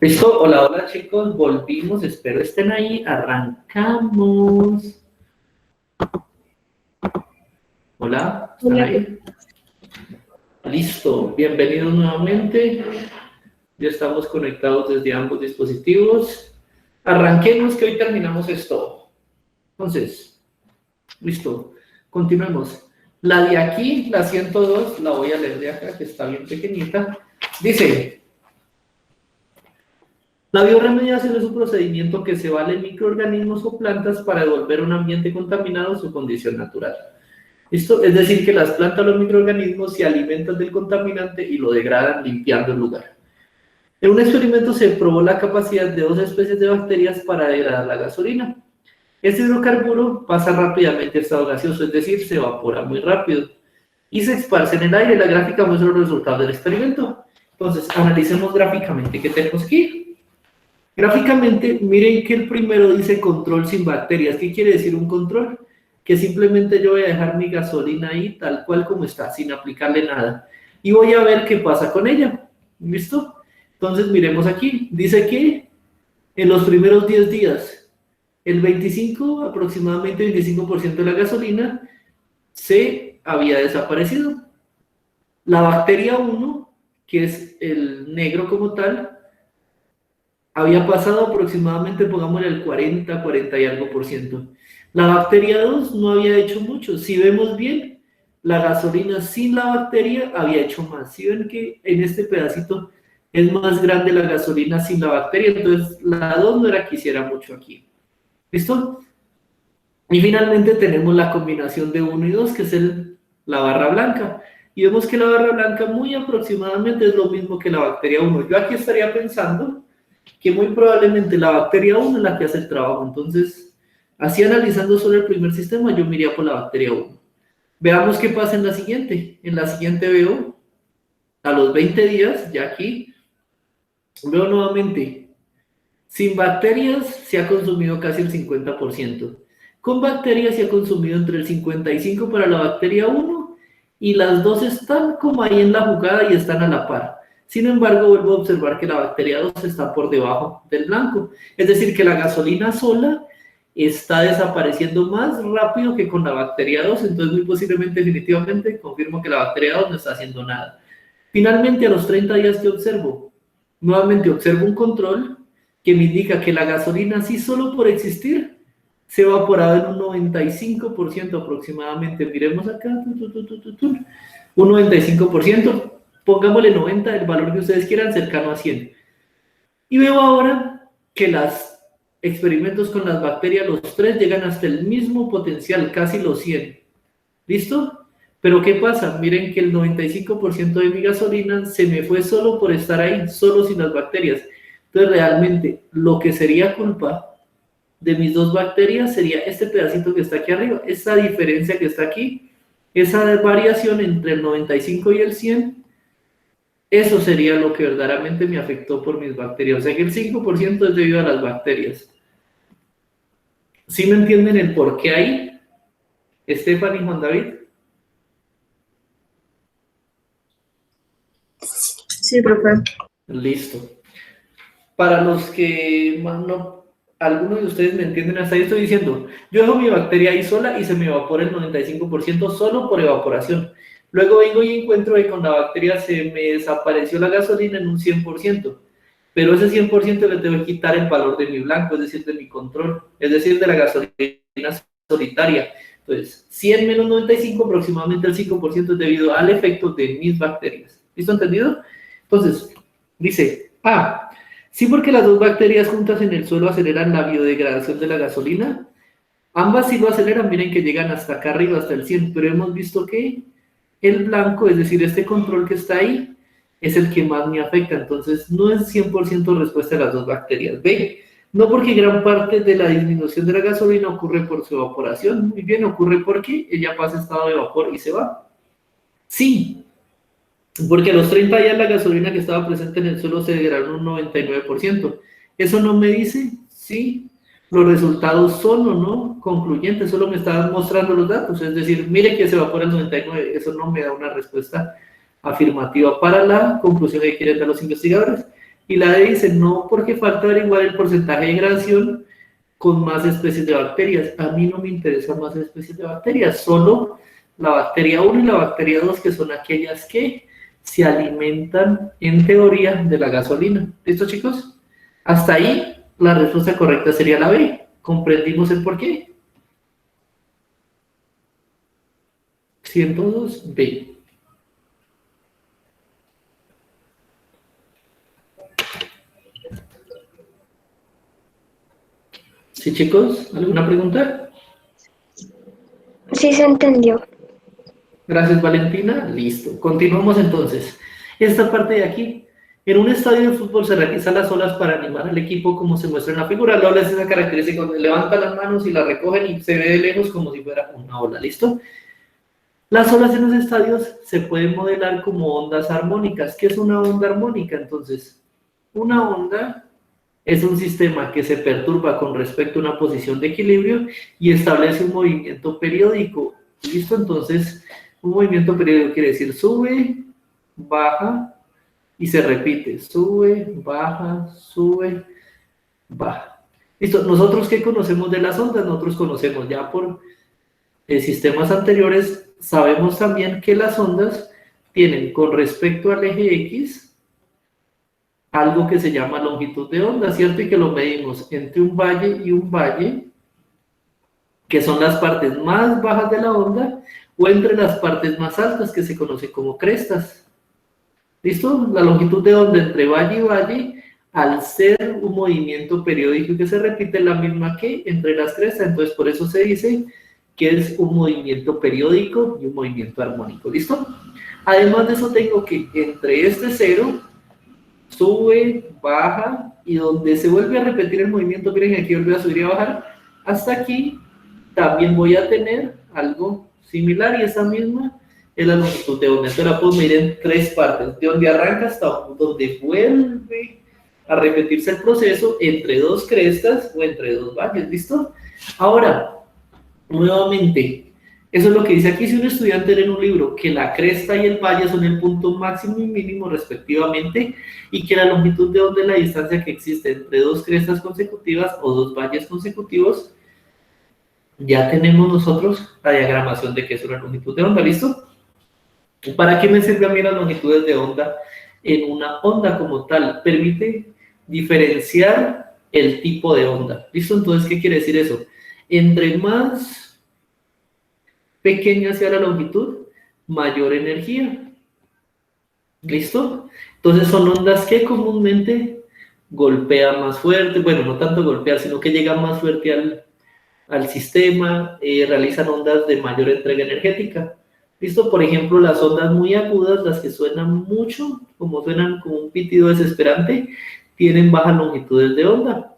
¿Listo? Hola, hola chicos, volvimos, espero estén ahí, arrancamos. Hola, ¿están Hola, ahí? Listo, bienvenidos nuevamente. Ya estamos conectados desde ambos dispositivos. Arranquemos que hoy terminamos esto. Entonces, listo, continuemos. La de aquí, la 102, la voy a leer de acá, que está bien pequeñita. Dice: la biorremediación es un procedimiento que se vale en microorganismos o plantas para devolver a un ambiente contaminado su condición natural. ¿Listo? Es decir, que las plantas o los microorganismos se alimentan del contaminante y lo degradan limpiando el lugar. En un experimento se probó la capacidad de 2 especies de bacterias para degradar la gasolina. Este hidrocarburo pasa rápidamente a estado gaseoso, es decir, se evapora muy rápido y se esparce en el aire. La gráfica muestra los resultados del experimento. Entonces, analicemos gráficamente qué tenemos aquí. Gráficamente, miren que el primero dice control sin bacterias. ¿Qué quiere decir un control? Que simplemente yo voy a dejar mi gasolina ahí tal cual como está, sin aplicarle nada. Y voy a ver qué pasa con ella. ¿Listo? Entonces, miremos aquí. Dice que en los primeros 10 días, el 25, aproximadamente 25% de la gasolina se había desaparecido. La bacteria 1, que es el negro como tal, había pasado aproximadamente, pongámosle el 40 y algo por ciento. La bacteria 2 no había hecho mucho. Si vemos bien, la gasolina sin la bacteria había hecho más. Si ven que en este pedacito es más grande la gasolina sin la bacteria, entonces la 2 no era que hiciera mucho aquí. ¿Listo? Y finalmente tenemos la combinación de 1 y 2, que es la barra blanca. Y vemos que la barra blanca muy aproximadamente es lo mismo que la bacteria 1. Yo aquí estaría pensando que muy probablemente la bacteria 1 es la que hace el trabajo. Entonces, así analizando solo el primer sistema, yo me iría por la bacteria 1. Veamos qué pasa en la siguiente. En la siguiente veo, a los 20 días, ya aquí, veo nuevamente, sin bacterias se ha consumido casi el 50%. Con bacterias se ha consumido entre el 55% para la bacteria 1 y las dos están como ahí en la jugada y están a la par. Sin embargo, vuelvo a observar que la bacteria 2 está por debajo del blanco. Es decir, que la gasolina sola está desapareciendo más rápido que con la bacteria 2. Entonces, muy posiblemente, definitivamente, confirmo que la bacteria 2 no está haciendo nada. Finalmente, a los 30 días que observo, nuevamente observo un control que me indica que la gasolina, sí, solo por existir, se ha evaporado en un 95% aproximadamente. Miremos acá, un 95%. Pongámosle 90, el valor que ustedes quieran, cercano a 100. Y veo ahora que los experimentos con las bacterias, los 3 llegan hasta el mismo potencial, casi los 100. ¿Listo? Pero ¿qué pasa? Miren que el 95% de mi gasolina se me fue solo por estar ahí, solo sin las bacterias. Entonces, realmente, lo que sería culpa de mis 2 bacterias sería este pedacito que está aquí arriba, esa diferencia que está aquí, esa variación entre el 95 y el 100. Eso sería lo que verdaderamente me afectó por mis bacterias. O sea que el 5% es debido a las bacterias. ¿Sí me entienden el por qué ahí? Estefan y Juan David. Sí, profe. Listo. Para los que más no, algunos de ustedes me entienden hasta ahí, estoy diciendo, yo dejo mi bacteria ahí sola y se me evapora el 95% solo por evaporación. Luego vengo y encuentro que con la bacteria se me desapareció la gasolina en un 100%, pero ese 100% le tengo que quitar el valor de mi blanco, es decir, de mi control, es decir, de la gasolina solitaria. Entonces, 100 menos 95, aproximadamente el 5% es debido al efecto de mis bacterias. ¿Listo? ¿Entendido? Entonces, dice, sí, porque las 2 bacterias juntas en el suelo aceleran la biodegradación de la gasolina. Ambas sí lo aceleran, miren que llegan hasta acá arriba, hasta el 100, pero hemos visto que el blanco, es decir, este control que está ahí, es el que más me afecta. Entonces, no es 100% respuesta a las 2 bacterias. ¿Ve? No, porque gran parte de la disminución de la gasolina ocurre por su evaporación. Muy bien, ocurre porque ella pasa a estado de vapor y se va. Sí, porque a los 30 días la gasolina que estaba presente en el suelo se degradó un 99%. Eso no me dice si los resultados son o no concluyentes, solo me están mostrando los datos. Es decir, mire que se evapora el 99%, eso no me da una respuesta afirmativa para la conclusión que quieren dar los investigadores. Y la D dice, no, porque falta averiguar el porcentaje de gradación con más especies de bacterias. A mí no me interesan más especies de bacterias, solo la bacteria 1 y la bacteria 2, que son aquellas que se alimentan, en teoría, de la gasolina. ¿Listo, chicos? Hasta ahí, la respuesta correcta sería la B. ¿Comprendimos el porqué? 102B. ¿Sí, chicos? ¿Alguna pregunta? Sí se entendió. Gracias, Valentina. Listo. Continuamos entonces. Esta parte de aquí. En un estadio de fútbol se realizan las olas para animar al equipo, como se muestra en la figura. La ola es esa característica donde levantan las manos y la recogen y se ve de lejos como si fuera una ola. ¿Listo? Las olas en los estadios se pueden modelar como ondas armónicas. ¿Qué es una onda armónica? Entonces, una onda es un sistema que se perturba con respecto a una posición de equilibrio y establece un movimiento periódico. ¿Listo? Entonces, un movimiento periódico quiere decir sube, baja y se repite. Sube, baja, baja. ¿Listo? ¿Nosotros qué conocemos de las ondas? Nosotros conocemos ya por sistemas anteriores, sabemos también que las ondas tienen con respecto al eje X algo que se llama longitud de onda, ¿cierto? Y que lo medimos entre un valle y un valle, que son las partes más bajas de la onda, o entre las partes más altas, que se conocen como crestas. ¿Listo? La longitud de onda entre valle y valle, al ser un movimiento periódico que se repite, la misma que entre las crestas, entonces por eso se dice que es un movimiento periódico y un movimiento armónico. ¿Listo? Además de eso tengo que entre este cero, sube, baja, y donde se vuelve a repetir el movimiento, miren aquí vuelve a subir y a bajar, hasta aquí también voy a tener algo similar, y esa misma es la longitud de onda. Entonces la puedo medir en tres partes, de donde arranca hasta donde vuelve a repetirse el proceso entre dos crestas o entre dos valles. ¿Listo? Ahora, nuevamente, eso es lo que dice aquí. Si un estudiante lee en un libro que la cresta y el valle son el punto máximo y mínimo respectivamente, y que la longitud de onda es la distancia que existe entre dos crestas consecutivas o dos valles consecutivos, ya tenemos nosotros la diagramación de qué es una longitud de onda. ¿Listo? ¿Para qué me sirve a mí las longitudes de onda en una onda como tal? Permite diferenciar el tipo de onda. ¿Listo? Entonces, ¿qué quiere decir eso? Entre más pequeña sea la longitud, mayor energía. ¿Listo? Entonces son ondas que comúnmente golpean más fuerte, bueno, no tanto golpear, sino que llegan más fuerte al sistema, realizan ondas de mayor entrega energética. ¿Listo? Por ejemplo, las ondas muy agudas, las que suenan mucho, como suenan como un pitido desesperante, tienen bajas longitudes de onda.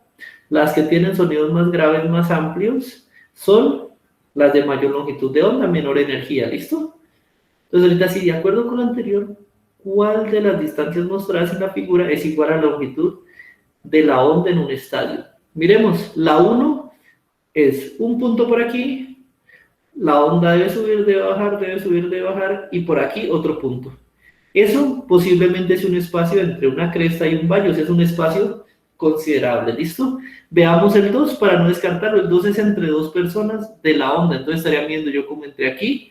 Las que tienen sonidos más graves, más amplios, son las de mayor longitud de onda, menor energía. ¿Listo? Entonces, ahorita sí, de acuerdo con lo anterior, ¿cuál de las distancias mostradas en la figura es igual a la longitud de la onda en un estadio? Miremos, la 1 es un punto por aquí, la onda debe subir, debe bajar, y por aquí otro punto. Eso posiblemente es un espacio entre una cresta y un valle, o sea, es un espacio considerable. ¿Listo? Veamos el 2 para no descartarlo. El 2 es entre dos personas de la onda, entonces estaría midiendo yo como entre aquí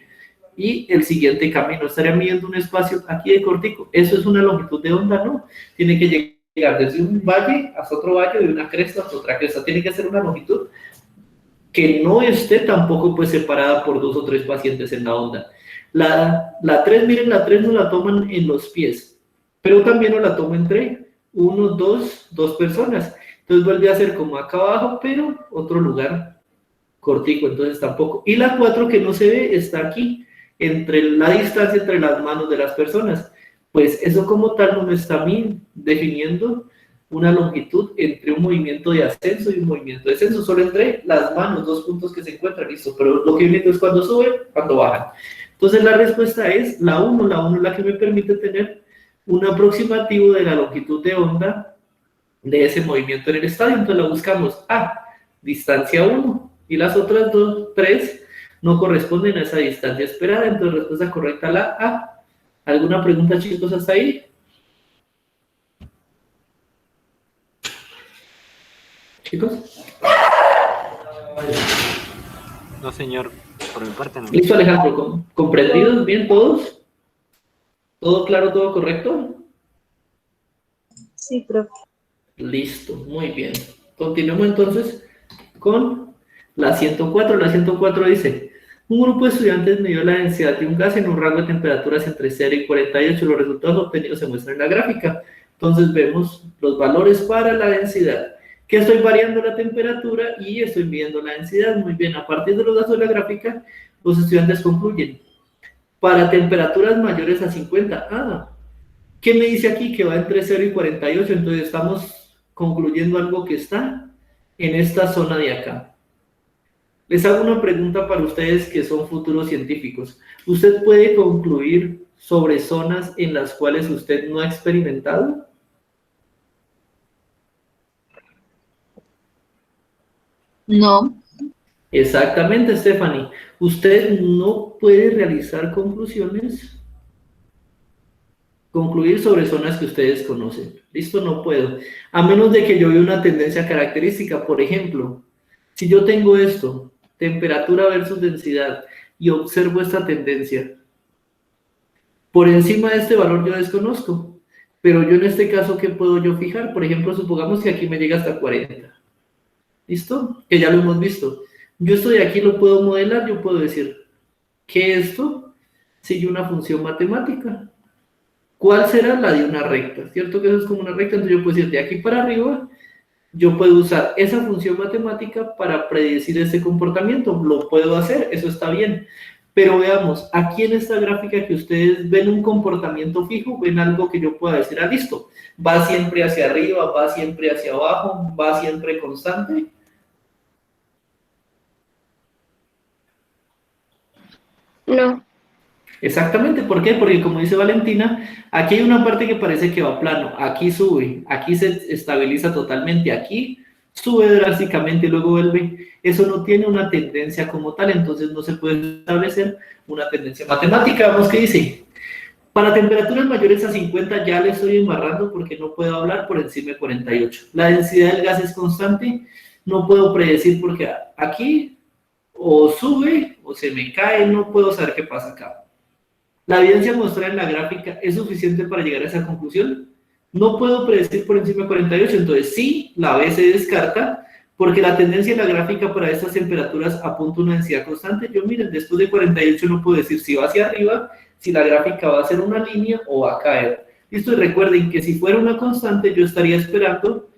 y el siguiente camino, estaría midiendo un espacio aquí de cortico. ¿Eso es una longitud de onda? No, tiene que llegar desde un valle hasta otro valle, de una cresta hasta otra cresta, tiene que ser una longitud que no esté tampoco pues separada por 2 o 3 pacientes en la onda. La 3, miren, la 3 no la toman en los pies, pero también no la tomo entre 1, 2 personas. Entonces vuelve a ser como acá abajo, pero otro lugar cortico, entonces tampoco. Y la 4 que no se ve está aquí, entre la distancia entre las manos de las personas. Pues eso como tal no me está a mí definiendo una longitud entre un movimiento de ascenso y un movimiento de descenso, solo entre las manos, 2 puntos que se encuentran, listo, pero lo que viene es cuando suben, cuando bajan. Entonces la respuesta es la 1, la 1 es la que me permite tener un aproximativo de la longitud de onda de ese movimiento en el estadio. Entonces la buscamos a distancia 1, y las otras 3 no corresponden a esa distancia esperada, entonces respuesta correcta la A. ¿Alguna pregunta, chicos, hasta ahí? chicos. No, señor, por mi parte no. Listo, Alejandro, ¿comprendidos bien todos? ¿Todo claro, todo correcto? Sí, profe. Listo, muy bien. Continuemos entonces con la 104. La 104 dice, un grupo de estudiantes midió la densidad de un gas en un rango de temperaturas entre 0 y 48. Los resultados obtenidos se muestran en la gráfica. Entonces vemos los valores para la densidad. Que estoy variando la temperatura y estoy midiendo la densidad. Muy bien, a partir de los datos de la gráfica, los estudiantes concluyen. Para temperaturas mayores a 50. ¿Qué me dice aquí? Que va entre 0 y 48. Entonces estamos concluyendo algo que está en esta zona de acá. Les hago una pregunta para ustedes que son futuros científicos. ¿Usted puede concluir sobre zonas en las cuales usted no ha experimentado? No. Exactamente, Stephanie. Usted no puede realizar concluir sobre zonas que ustedes conocen. ¿Listo? No puedo. A menos de que yo vea una tendencia característica. Por ejemplo, si yo tengo esto, temperatura versus densidad, y observo esta tendencia, por encima de este valor yo desconozco. Pero yo en este caso, ¿qué puedo yo fijar? Por ejemplo, supongamos que aquí me llega hasta 40. ¿Listo? Que ya lo hemos visto. Yo estoy aquí, lo puedo modelar, yo puedo decir que esto sigue una función matemática. ¿Cuál será? La de una recta, ¿cierto? Que eso es como una recta, entonces yo puedo decir de aquí para arriba, yo puedo usar esa función matemática para predecir ese comportamiento. Lo puedo hacer, eso está bien. Pero veamos, aquí en esta gráfica que ustedes ven un comportamiento fijo, ven algo que yo pueda decir, listo, va siempre hacia arriba, va siempre hacia abajo, va siempre constante. No. Exactamente, ¿por qué? Porque como dice Valentina, aquí hay una parte que parece que va plano, aquí sube, aquí se estabiliza totalmente, aquí sube drásticamente y luego vuelve. Eso no tiene una tendencia como tal, entonces no se puede establecer una tendencia matemática. Vamos, ¿qué dice? Para temperaturas mayores a 50 ya le estoy embarrando porque no puedo hablar por encima de 48. La densidad del gas es constante, no puedo predecir porque aquí o sube o se me cae, no puedo saber qué pasa acá. La evidencia mostrada en la gráfica es suficiente para llegar a esa conclusión. No puedo predecir por encima de 48, entonces sí, la B se descarta, porque la tendencia en la gráfica para estas temperaturas apunta a una densidad constante. Yo miren, después de 48 no puedo decir si va hacia arriba, si la gráfica va a ser una línea o va a caer. Listo, y recuerden que si fuera una constante, yo estaría esperando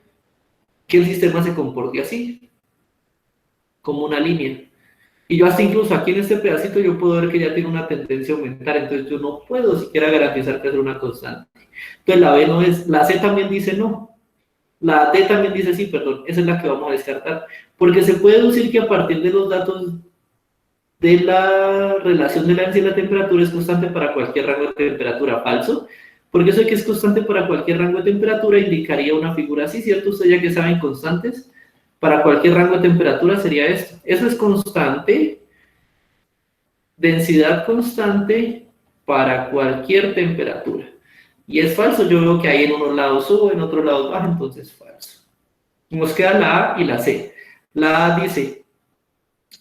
que el sistema se comporte así, como una línea. Y yo hasta incluso aquí en este pedacito yo puedo ver que ya tiene una tendencia a aumentar, entonces yo no puedo siquiera garantizar que es una constante. Entonces la B no es, la C también dice no, la D también dice sí, perdón, esa es la que vamos a descartar, porque se puede deducir que a partir de los datos de la relación de la densidad y la temperatura es constante para cualquier rango de temperatura. Falso, porque eso de que es constante para cualquier rango de temperatura indicaría una figura así, ¿cierto? Ustedes ya que saben constantes, para cualquier rango de temperatura sería esto. Eso es constante, densidad constante para cualquier temperatura. Y es falso, yo veo que ahí en unos lados sube, en otros lados baja, entonces es falso. Nos queda la A y la C. La A dice,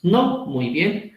no, muy bien,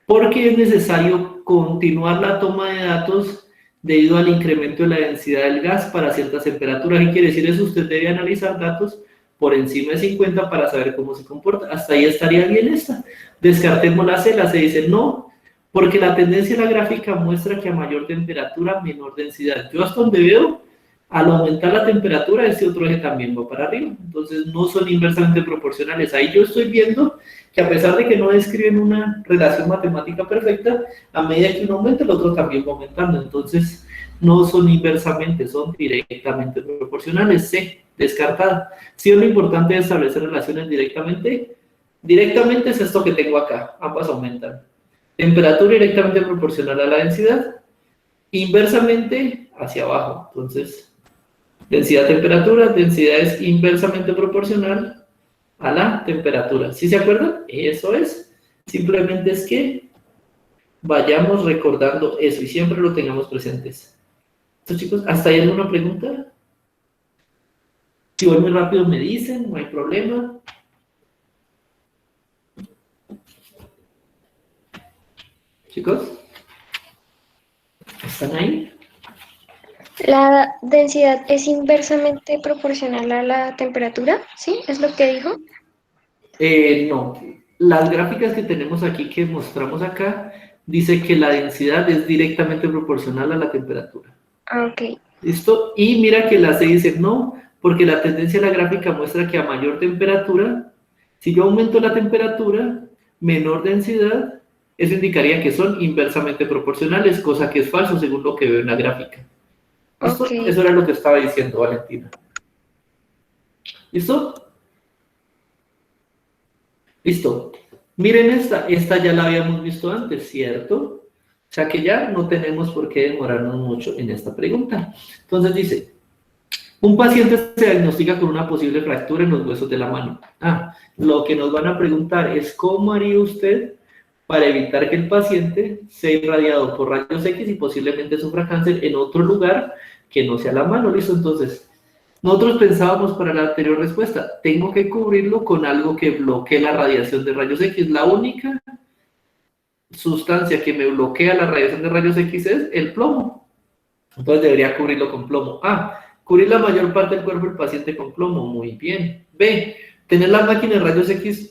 porque es necesario continuar la toma de datos debido al incremento de la densidad del gas para ciertas temperaturas. ¿Qué quiere decir eso? Usted debe analizar datos por encima de 50 para saber cómo se comporta. Hasta ahí estaría bien esta. Descartemos la C dice no, porque la tendencia en la gráfica muestra que a mayor temperatura, menor densidad. Yo hasta donde veo, al aumentar la temperatura, este otro eje también va para arriba. Entonces no son inversamente proporcionales. Ahí yo estoy viendo que a pesar de que no describen una relación matemática perfecta, a medida que uno aumenta, el otro también va aumentando. Entonces no son inversamente, son directamente proporcionales. C, descartada. Sí, lo importante es establecer relaciones directamente. Directamente es esto que tengo acá, ambas aumentan. Temperatura directamente proporcional a la densidad, inversamente hacia abajo. Entonces, densidad-temperatura, densidad es inversamente proporcional a la temperatura. ¿Sí se acuerdan? Eso es. Simplemente es que vayamos recordando eso y siempre lo tengamos presentes. Entonces, chicos, ¿hasta ahí alguna pregunta? Si voy muy rápido me dicen, no hay problema. Chicos, ¿están ahí? La densidad es inversamente proporcional a la temperatura, ¿sí? ¿Es lo que dijo? No. Las gráficas que tenemos aquí, que mostramos acá, dice que la densidad es directamente proporcional a la temperatura. Ah, ok. ¿Listo? Y mira que la C dice no, porque la tendencia de la gráfica muestra que a mayor temperatura, si yo aumento la temperatura, menor densidad, eso indicaría que son inversamente proporcionales, cosa que es falso según lo que veo en la gráfica. ¿Listo? Ok. Eso era lo que estaba diciendo Valentina. ¿Listo? Listo. Miren esta ya la habíamos visto antes, ¿cierto? O sea que ya no tenemos por qué demorarnos mucho en esta pregunta. Entonces dice, un paciente se diagnostica con una posible fractura en los huesos de la mano. Lo que nos van a preguntar es cómo haría usted para evitar que el paciente sea irradiado por rayos X y posiblemente sufra cáncer en otro lugar que no sea la mano. ¿Listo? Entonces, nosotros pensábamos para la anterior respuesta, tengo que cubrirlo con algo que bloquee la radiación de rayos X. La única sustancia que me bloquea la radiación de rayos X es el plomo. Entonces debería cubrirlo con plomo. Cubrir la mayor parte del cuerpo del paciente con plomo. Muy bien. B, tener la máquina de rayos X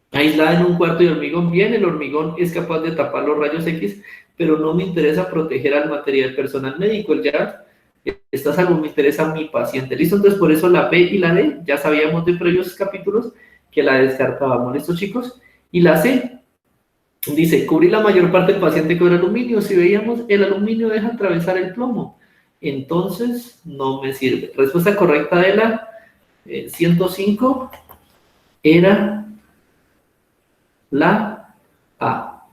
aislada en un cuarto de hormigón. Bien, el hormigón es capaz de tapar los rayos X, pero no me interesa proteger al material personal médico. El ya está salvo, me interesa mi paciente. ¿Listo? Entonces por eso la B y la D, ya sabíamos de previos capítulos que la descartábamos. ¿Listo, chicos? Y la C, dice, cubrir la mayor parte del paciente con aluminio. Si veíamos, el aluminio deja atravesar el plomo. Entonces, no me sirve. Respuesta correcta de la 105 era la A.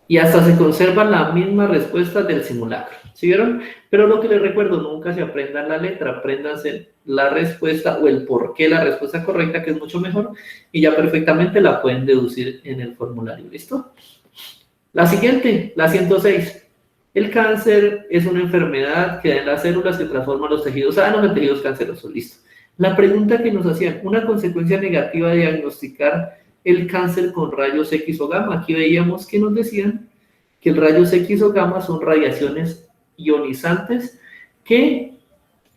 Y hasta se conserva la misma respuesta del simulacro. ¿Sí vieron? Pero lo que les recuerdo, nunca se aprendan la letra, apréndanse la respuesta o el por qué la respuesta correcta, que es mucho mejor, y ya perfectamente la pueden deducir en el formulario. ¿Listo? La siguiente, la 106. El cáncer es una enfermedad que da en las células que transforman los tejidos sanos en tejidos cancerosos. Listo. La pregunta que nos hacían, una consecuencia negativa de diagnosticar el cáncer con rayos X o gamma. Aquí veíamos que nos decían que el rayos X o gamma son radiaciones ionizantes que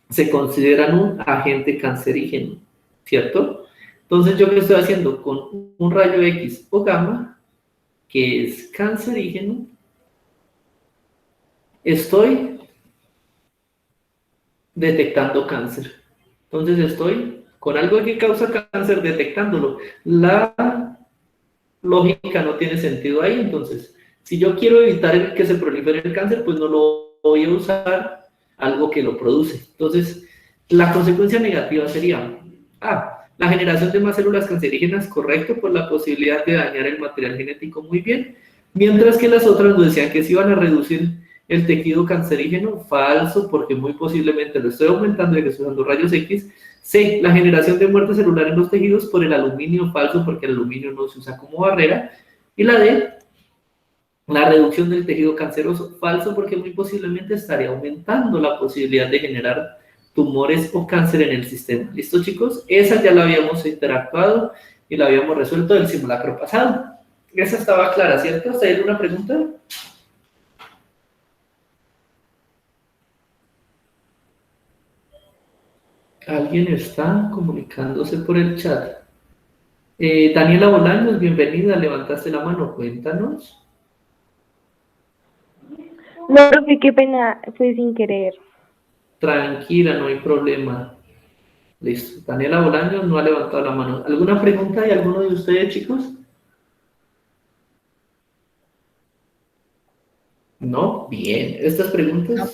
se consideran un agente cancerígeno, ¿cierto? Entonces, ¿yo qué estoy haciendo? Con un rayo X o gamma, que es cancerígeno, estoy detectando cáncer. Entonces, estoy con algo que causa cáncer detectándolo. La lógica no tiene sentido ahí. Entonces, si yo quiero evitar que se prolifere el cáncer, pues no lo voy a usar algo que lo produce. Entonces, la consecuencia negativa sería, la generación de más células cancerígenas, correcto, por la posibilidad de dañar el material genético, muy bien. Mientras que las otras nos decían que se iban a reducir el tejido cancerígeno, falso, porque muy posiblemente lo estoy aumentando y que estoy usando rayos X. C, la generación de muerte celular en los tejidos por el aluminio, falso, porque el aluminio no se usa como barrera. Y la D, la reducción del tejido canceroso, falso, porque muy posiblemente estaría aumentando la posibilidad de generar tumores o cáncer en el sistema. ¿Listo, chicos? Esa ya la habíamos interactuado y la habíamos resuelto del simulacro pasado. Esa estaba clara, ¿cierto? ¿Hasta ahí alguna pregunta? Alguien está comunicándose por el chat. Daniela Bolaños, bienvenida, levantaste la mano, cuéntanos. No, profe, qué pena, fue sin querer. Tranquila, no hay problema. Listo, Daniela Bolaños no ha levantado la mano. ¿Alguna pregunta de alguno de ustedes, chicos? ¿No? Bien, estas preguntas... No.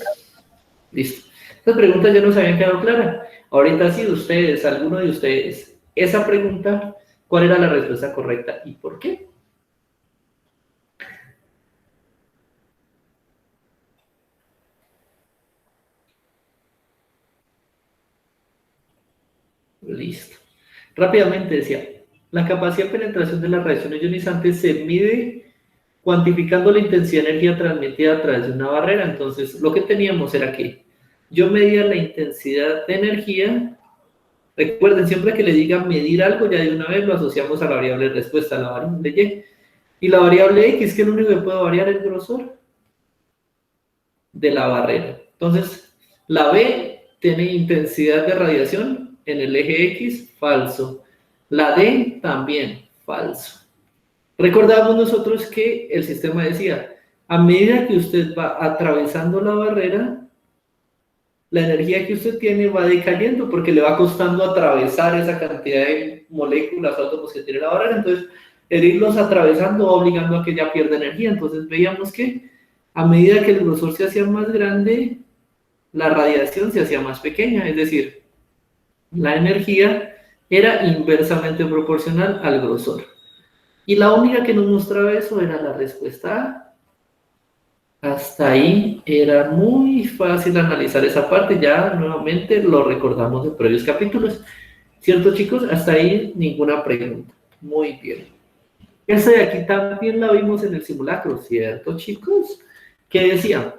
Listo. Estas preguntas ya nos habían quedado claras. Ahorita sí, ustedes, alguno de ustedes, esa pregunta, ¿cuál era la respuesta correcta y por qué? Listo. Rápidamente decía, la capacidad de penetración de las radiaciones ionizantes se mide cuantificando la intensidad de energía transmitida a través de una barrera. Entonces, lo que teníamos era que yo medía la intensidad de energía. Recuerden, siempre que le diga medir algo, ya de una vez lo asociamos a la variable respuesta, a la variable Y. Y la variable X, que es lo único que puede variar el grosor de la barrera. Entonces, la B tiene intensidad de radiación en el eje X, falso. La D también, falso. Recordamos nosotros que el sistema decía, a medida que usted va atravesando la barrera, la energía que usted tiene va decayendo porque le va costando atravesar esa cantidad de moléculas o átomos que tiene la barrera. Entonces, el irlos atravesando va obligando a que ya pierda energía. Entonces, veíamos que a medida que el grosor se hacía más grande, la radiación se hacía más pequeña. Es decir, la energía era inversamente proporcional al grosor. Y la única que nos mostraba eso era la respuesta A. Hasta ahí era muy fácil analizar esa parte, ya nuevamente lo recordamos en previos capítulos. ¿Cierto, chicos? Hasta ahí ninguna pregunta. Muy bien. Esta de aquí también la vimos en el simulacro, ¿cierto, chicos? ¿Qué decía?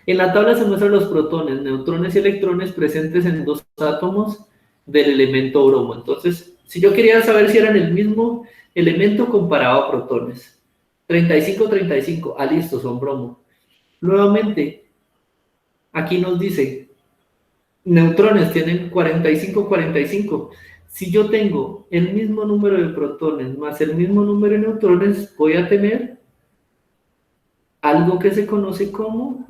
En la tabla se muestran los protones, neutrones y electrones presentes en dos átomos del elemento bromo. Entonces, si yo quería saber si eran el mismo elemento, comparaba protones. 35, 35. Ah, listo, son bromo. Nuevamente, aquí nos dice, neutrones tienen 45, 45. Si yo tengo el mismo número de protones más el mismo número de neutrones, voy a tener algo que se conoce como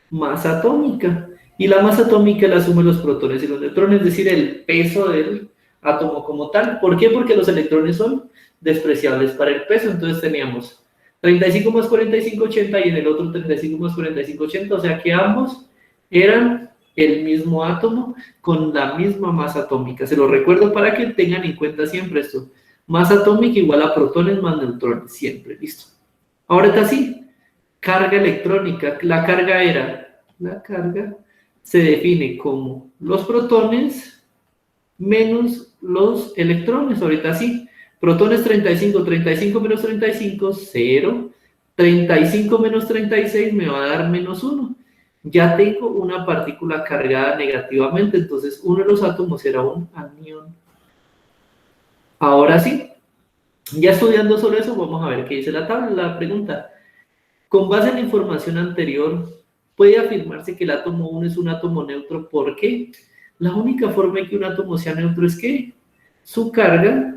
masa atómica. Y la masa atómica la suma los protones y los neutrones, es decir, el peso del átomo como tal. ¿Por qué? Porque los electrones son despreciables para el peso. Entonces teníamos 35 más 45, 80, y en el otro 35 más 45, 80, o sea que ambos eran el mismo átomo con la misma masa atómica. Se lo recuerdo para que tengan en cuenta siempre esto. Masa atómica igual a protones más neutrones, siempre, listo. Ahora está así, carga electrónica. La carga se define como los protones menos los electrones, ahorita sí. Protones 35, 35 menos 35, 0. 35 menos 36 me va a dar menos 1. Ya tengo una partícula cargada negativamente, entonces uno de los átomos será un anión. Ahora sí, ya estudiando sobre eso, vamos a ver qué dice la tabla. La pregunta, con base en la información anterior, puede afirmarse que el átomo 1 es un átomo neutro. ¿Por qué? La única forma en que un átomo sea neutro es que su carga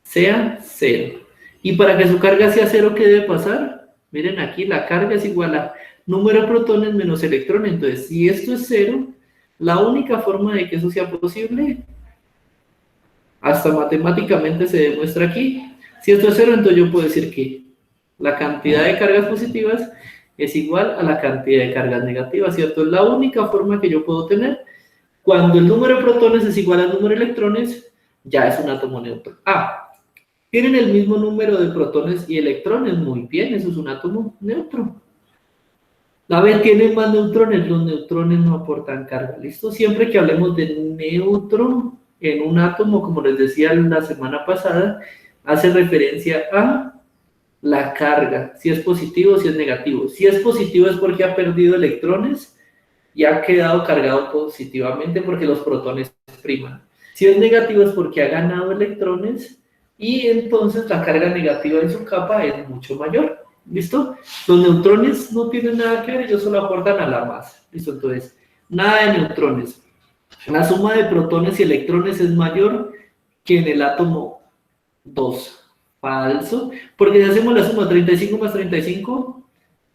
sea 0. Y para que su carga sea 0, ¿qué debe pasar? Miren aquí, la carga es igual a número de protones menos electrones. Entonces, si esto es 0, la única forma de que eso sea posible, hasta matemáticamente se demuestra aquí. Si esto es 0, entonces yo puedo decir que la cantidad de cargas positivas es igual a la cantidad de cargas negativas, ¿cierto? Es la única forma que yo puedo tener. Cuando el número de protones es igual al número de electrones, ya es un átomo neutro. Tienen el mismo número de protones y electrones, muy bien, eso es un átomo neutro. La B tiene más neutrones, los neutrones no aportan carga, ¿listo? Siempre que hablemos de neutro en un átomo, como les decía la semana pasada, hace referencia a la carga, si es positivo o si es negativo. Si es positivo es porque ha perdido electrones y ha quedado cargado positivamente porque los protones priman. Si es negativo es porque ha ganado electrones y entonces la carga negativa en su capa es mucho mayor. ¿Listo? Los neutrones no tienen nada que ver, ellos solo aportan a la masa. ¿Listo? Entonces, nada de neutrones. La suma de protones y electrones es mayor que en el átomo 2. Falso, porque si hacemos la suma 35 más 35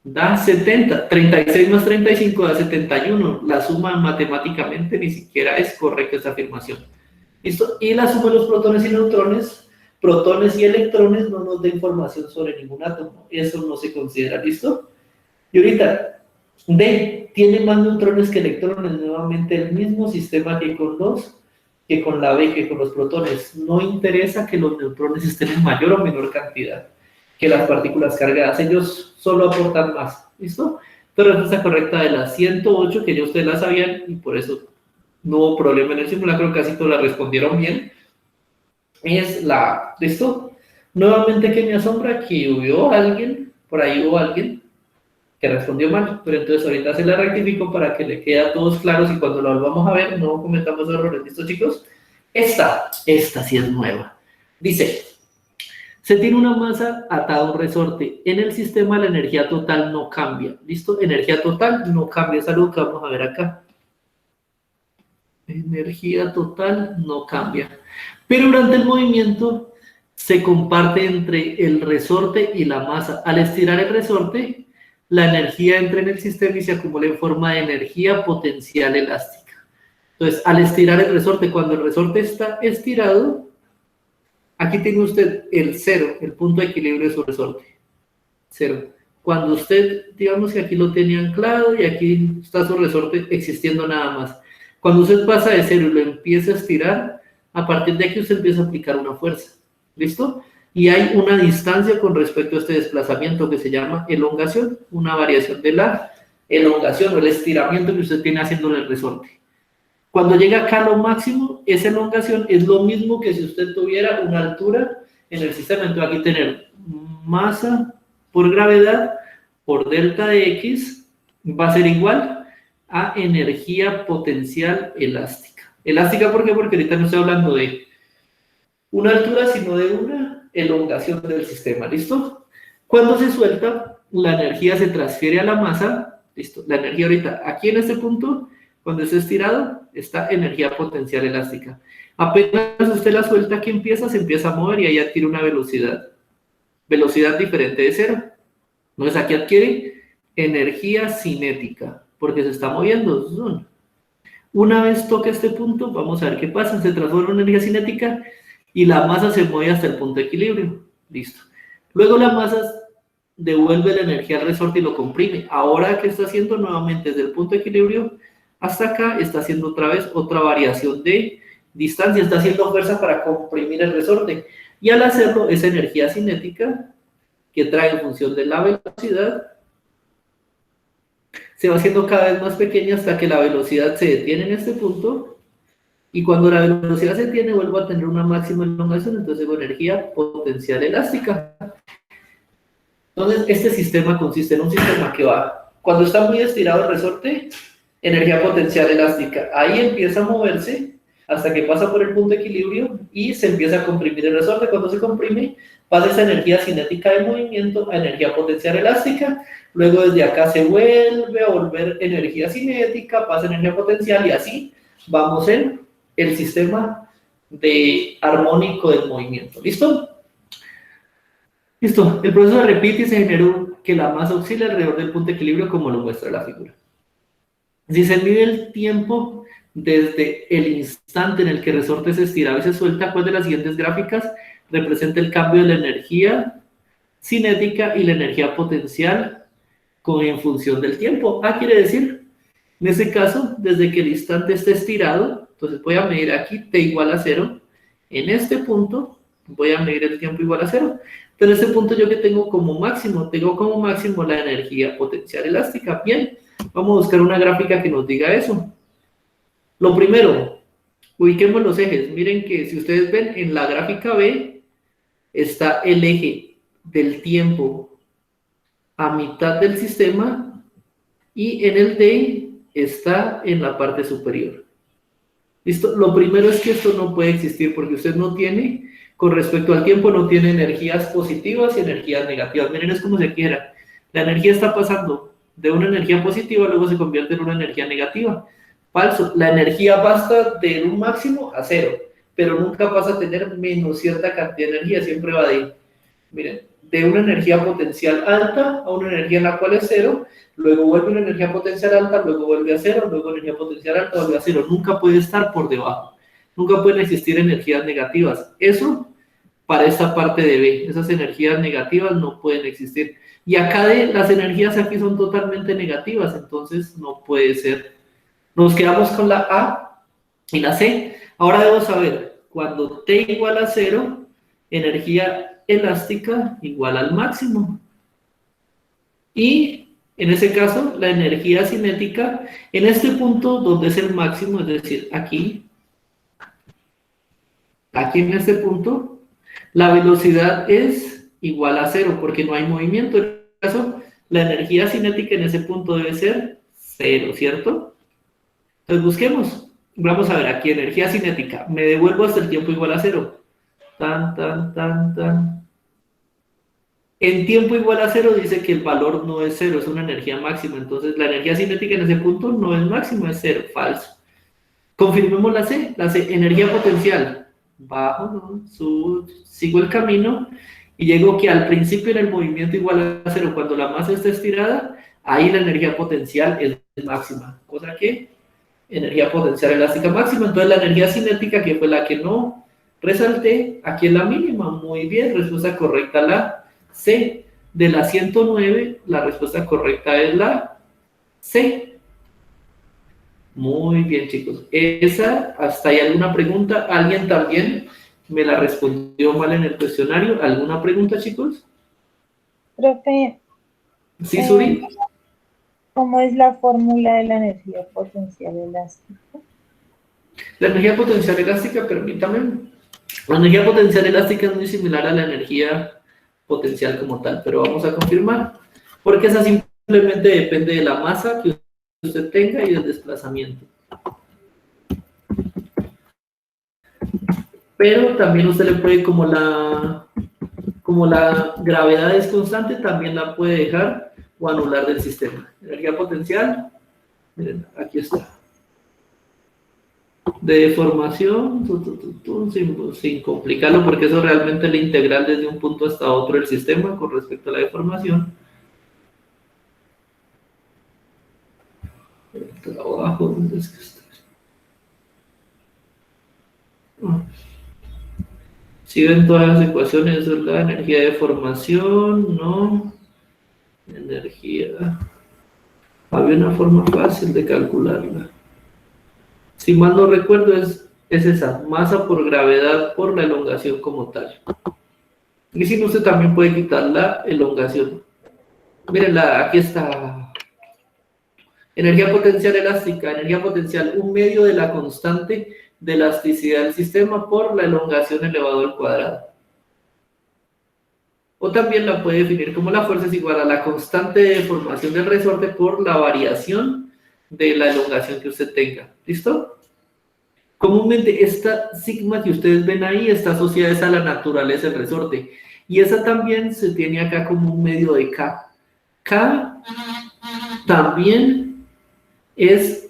da 70, 36 más 35 da 71. La suma matemáticamente ni siquiera es correcta esta afirmación. ¿Listo? Y la suma de los protones y neutrones, protones y electrones, no nos da información sobre ningún átomo. Eso no se considera. ¿Listo? Y ahorita, D tiene más neutrones que electrones. Nuevamente el mismo sistema que con la B, que con los protones. No interesa que los neutrones estén en mayor o menor cantidad que las partículas cargadas. Ellos solo aportan más. ¿Listo? Entonces, la respuesta correcta de la 108, que ya ustedes la sabían, y por eso no hubo problema en el simulacro, casi todos la respondieron bien, es la A. ¿Listo? Nuevamente, que me asombra que hubo alguien, por ahí hubo alguien que respondió mal, pero entonces ahorita se la rectifico para que le quede a todos claros y cuando lo volvamos a ver no cometamos errores. ¿Listo, chicos? Esta sí es nueva. Dice, Se tiene una masa atada a un resorte. En el sistema la energía total no cambia. ¿Listo? Energía total no cambia. Es algo que vamos a ver acá. Energía total no cambia. Pero durante el movimiento se comparte entre el resorte y la masa. Al estirar el resorte, la energía entra en el sistema y se acumula en forma de energía potencial elástica. Entonces, al estirar el resorte, cuando el resorte está estirado, aquí tiene usted el cero, el punto de equilibrio de su resorte. Cero. Cuando usted, digamos que aquí lo tenía anclado y aquí está su resorte existiendo nada más. Cuando usted pasa de cero y lo empieza a estirar, a partir de aquí usted empieza a aplicar una fuerza. ¿Listo? Y hay una distancia con respecto a este desplazamiento que se llama elongación, una variación de la elongación o el estiramiento que usted tiene haciendo en el resorte. Cuando llega acá a lo máximo, esa elongación es lo mismo que si usted tuviera una altura en el sistema. Entonces aquí tener masa por gravedad por delta de X va a ser igual a energía potencial elástica. ¿Elástica por qué? Porque ahorita no estoy hablando de una altura, sino de una elongación del sistema. ¿Listo? Cuando se suelta, la energía se transfiere a la masa. ¿Listo? La energía ahorita, aquí en este punto, cuando está estirado, está energía potencial elástica. Apenas usted la suelta, aquí se empieza a mover y ahí adquiere una velocidad. Velocidad diferente de cero. Entonces aquí adquiere energía cinética, porque se está moviendo. Una vez toque este punto, vamos a ver qué pasa. Se transforma en energía cinética y la masa se mueve hasta el punto de equilibrio. Listo. Luego la masa devuelve la energía al resorte y lo comprime. Ahora, ¿qué está haciendo? Nuevamente desde el punto de equilibrio hasta acá, está haciendo otra vez otra variación de distancia. Está haciendo fuerza para comprimir el resorte. Y al hacerlo, esa energía cinética que trae en función de la velocidad se va haciendo cada vez más pequeña hasta que la velocidad se detiene en este punto. Y cuando la velocidad se detiene, vuelvo a tener una máxima elongación, entonces tengo energía potencial elástica. Entonces, este sistema consiste en un sistema que va, cuando está muy estirado el resorte, energía potencial elástica. Ahí empieza a moverse hasta que pasa por el punto de equilibrio y se empieza a comprimir el resorte. Cuando se comprime, pasa esa energía cinética de movimiento a energía potencial elástica. Luego desde acá se vuelve a volver energía cinética, pasa energía potencial y así vamos en el sistema de armónico del movimiento. ¿Listo? Listo. El proceso se repite y se generó que la masa oscila alrededor del punto de equilibrio como lo muestra la figura. Si se mide el tiempo desde el instante en el que el resorte se estira y se suelta, ¿cuál de las siguientes gráficas representa el cambio de la energía cinética y la energía potencial en función del tiempo? Quiere decir, en este caso, desde que el instante esté estirado, entonces voy a medir aquí t igual a 0. En este punto voy a medir el tiempo igual a 0. Pero en este punto yo que tengo como máximo la energía potencial elástica. Bien, vamos a buscar una gráfica que nos diga eso. Lo primero, ubiquemos los ejes. Miren que si ustedes ven en la gráfica B está el eje del tiempo a mitad del sistema y en el D está en la parte superior. ¿Listo? Lo primero es que esto no puede existir porque usted no tiene, con respecto al tiempo, no tiene energías positivas y energías negativas. Miren, es como se quiera. La energía está pasando de una energía positiva, luego se convierte en una energía negativa. Falso. La energía pasa de un máximo a 0, pero nunca pasa a tener menos cierta cantidad de energía, siempre va de una energía potencial alta a una energía en la cual es 0, luego vuelve una energía potencial alta, luego vuelve a 0, luego energía potencial alta, vuelve a 0. Nunca puede estar por debajo. Nunca pueden existir energías negativas. Eso para esta parte de B. Esas energías negativas no pueden existir. Y acá las energías aquí son totalmente negativas, entonces no puede ser. Nos quedamos con la A y la C. Ahora debo saber, cuando T igual a 0, energía elástica igual al máximo. Y en ese caso, la energía cinética, en este punto donde es el máximo, es decir, aquí en este punto, la velocidad es igual a 0 porque no hay movimiento. En este caso, la energía cinética en ese punto debe ser 0, ¿cierto? Entonces busquemos. Vamos a ver aquí, energía cinética. Me devuelvo hasta el tiempo igual a 0. En tiempo igual a cero dice que el valor no es cero, es una energía máxima. Entonces la energía cinética en ese punto no es máxima, es cero, falso. Confirmemos la C, energía potencial. Bajo, ¿no? Subo, sigo el camino y llego que al principio en el movimiento igual a cero, cuando la masa está estirada, ahí la energía potencial es máxima. Cosa que energía potencial elástica máxima. Entonces la energía cinética, que fue la que no resalté, aquí es la mínima. Muy bien, respuesta correcta la C. De la 109, la respuesta correcta es la C. Muy bien, chicos. Esa, ¿hasta ahí alguna pregunta? ¿Alguien también me la respondió mal en el cuestionario? ¿Alguna pregunta, chicos? Profe, Sí, Suri. ¿cómo es la fórmula de la energía potencial elástica? La energía potencial elástica, permítame. La energía potencial elástica es muy similar a la energía potencial como tal, pero vamos a confirmar, porque esa simplemente depende de la masa que usted tenga y del desplazamiento. Pero también usted le puede, como la gravedad es constante, también la puede dejar o anular del sistema. Energía potencial, miren, aquí está. De deformación, sin complicarlo, porque eso realmente es la integral desde un punto hasta otro del sistema con respecto a la deformación. Abajo, ¿dónde es que está? Si ven todas las ecuaciones, ¿verdad? Energía de formación, no. Energía. Había una forma fácil de calcularla. Si mal no recuerdo, es esa, masa por gravedad por la elongación como tal. Y si no, usted también puede quitar la elongación. Mírenla, aquí está. Energía potencial elástica, energía potencial, un medio de la constante de elasticidad del sistema por la elongación elevado al cuadrado. O también la puede definir como la fuerza es igual a la constante de deformación del resorte por la variación de la elongación que usted tenga. ¿Listo? Comúnmente esta sigma que ustedes ven ahí está asociada a la naturaleza del resorte. Y esa también se tiene acá como un medio de K. K también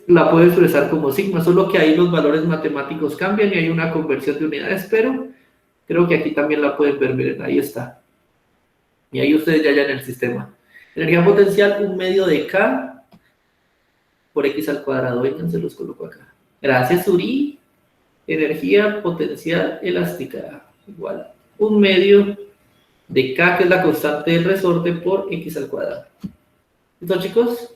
la puedo expresar como sigma, solo que ahí los valores matemáticos cambian y hay una conversión de unidades, pero creo que aquí también la pueden ver, miren, ahí está. Y ahí ustedes ya hallan el sistema. Energía potencial, un medio de K por X al cuadrado. Vengan, se los coloco acá. Gracias, Uri. Energía potencial elástica, igual. Un medio de K, que es la constante del resorte, por X al cuadrado. ¿Listo, chicos?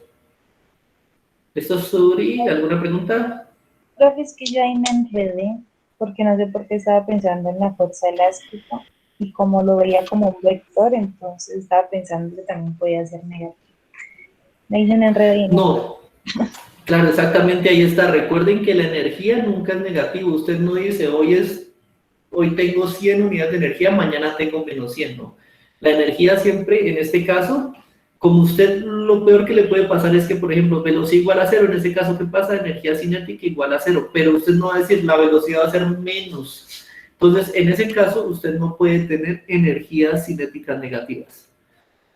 ¿Listo, Suri? ¿Alguna pregunta? Profe, es que yo ahí me enredé, porque no sé por qué estaba pensando en la fuerza elástica, y como lo veía como un vector, entonces estaba pensando que también podía ser negativo. Me hice un enredo. No, claro, exactamente ahí está. Recuerden que la energía nunca es negativa. Usted no dice, hoy tengo 100 unidades de energía, mañana tengo menos 100, ¿no? La energía siempre, en este caso, como usted, lo peor que le puede pasar es que, por ejemplo, velocidad igual a cero, en este caso, ¿qué pasa? Energía cinética igual a cero, pero usted no va a decir, la velocidad va a ser menos. Entonces, en ese caso, usted no puede tener energías cinéticas negativas.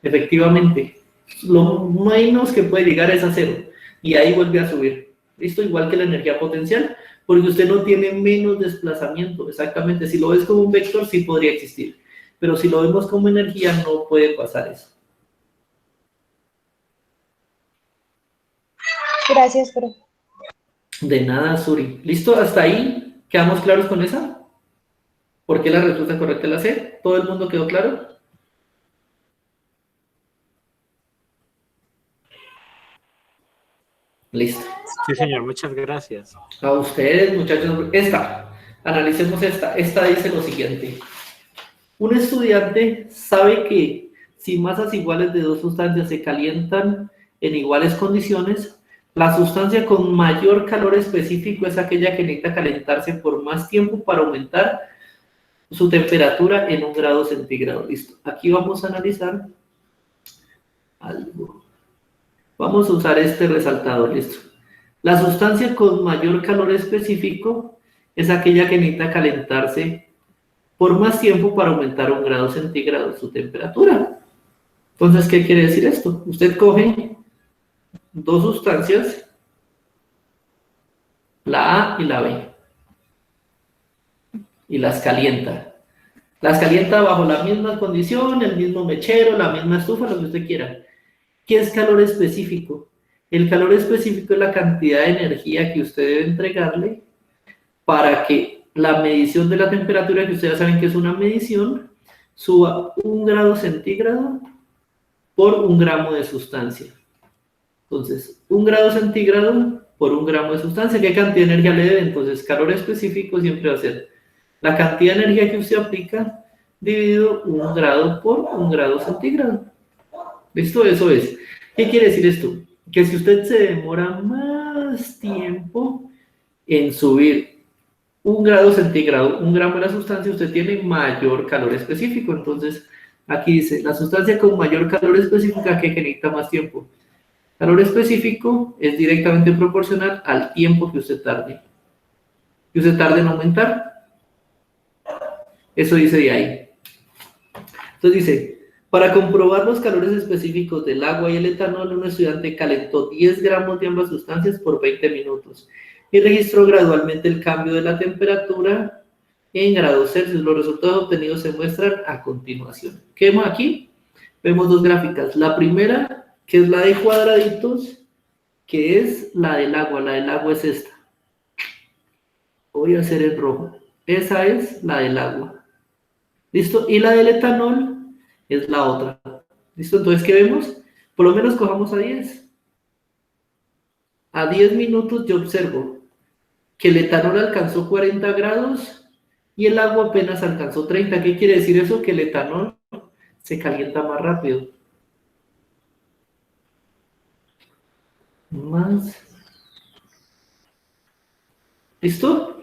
Efectivamente, lo menos que puede llegar es a cero, y ahí vuelve a subir. ¿Listo? Igual que la energía potencial, porque usted no tiene menos desplazamiento. Exactamente, si lo ves como un vector, sí podría existir, pero si lo vemos como energía, no puede pasar eso. Gracias, profe. De nada, Suri. ¿Listo? ¿Hasta ahí? ¿Quedamos claros con esa? ¿Por qué la respuesta correcta es la C? ¿Todo el mundo quedó claro? Listo. Sí, señor, muchas gracias. A ustedes, muchachos. Analicemos esta. Esta dice lo siguiente. Un estudiante sabe que si masas iguales de dos sustancias se calientan en iguales condiciones, la sustancia con mayor calor específico es aquella que necesita calentarse por más tiempo para aumentar su temperatura en 1 grado centígrado. Listo. Aquí vamos a analizar algo. Vamos a usar este resaltador. Listo. La sustancia con mayor calor específico es aquella que necesita calentarse por más tiempo para aumentar 1 grado centígrado su temperatura. Entonces, ¿qué quiere decir esto? Usted coge dos sustancias, la A y la B, y las calienta. Las calienta bajo la misma condición, el mismo mechero, la misma estufa, lo que usted quiera. ¿Qué es calor específico? El calor específico es la cantidad de energía que usted debe entregarle para que la medición de la temperatura, que ustedes saben que es una medición, suba 1 grado centígrado por 1 gramo de sustancia. Entonces, 1 grado centígrado por 1 gramo de sustancia, ¿qué cantidad de energía le debe? Entonces, calor específico siempre va a ser la cantidad de energía que usted aplica dividido 1 grado por 1 grado centígrado. ¿Listo? Eso es. ¿Qué quiere decir esto? Que si usted se demora más tiempo en subir 1 grado centígrado, 1 gramo de la sustancia, usted tiene mayor calor específico. Entonces, aquí dice, la sustancia con mayor calor específica que necesita más tiempo. Calor específico es directamente proporcional al tiempo que usted tarde. Que usted tarde en aumentar. Eso dice de ahí. Entonces dice, para comprobar los calores específicos del agua y el etanol, un estudiante calentó 10 gramos de ambas sustancias por 20 minutos y registró gradualmente el cambio de la temperatura en grados Celsius. Los resultados obtenidos se muestran a continuación. ¿Qué vemos aquí? Vemos dos gráficas. La primera, que es la de cuadraditos, que es la del agua. La del agua es esta. Voy a hacer en rojo. Esa es la del agua. ¿Listo? Y la del etanol es la otra. ¿Listo? Entonces, ¿qué vemos? Por lo menos cojamos a 10. A 10 minutos yo observo que el etanol alcanzó 40 grados y el agua apenas alcanzó 30. ¿Qué quiere decir eso? Que el etanol se calienta más rápido. Más. ¿Listo?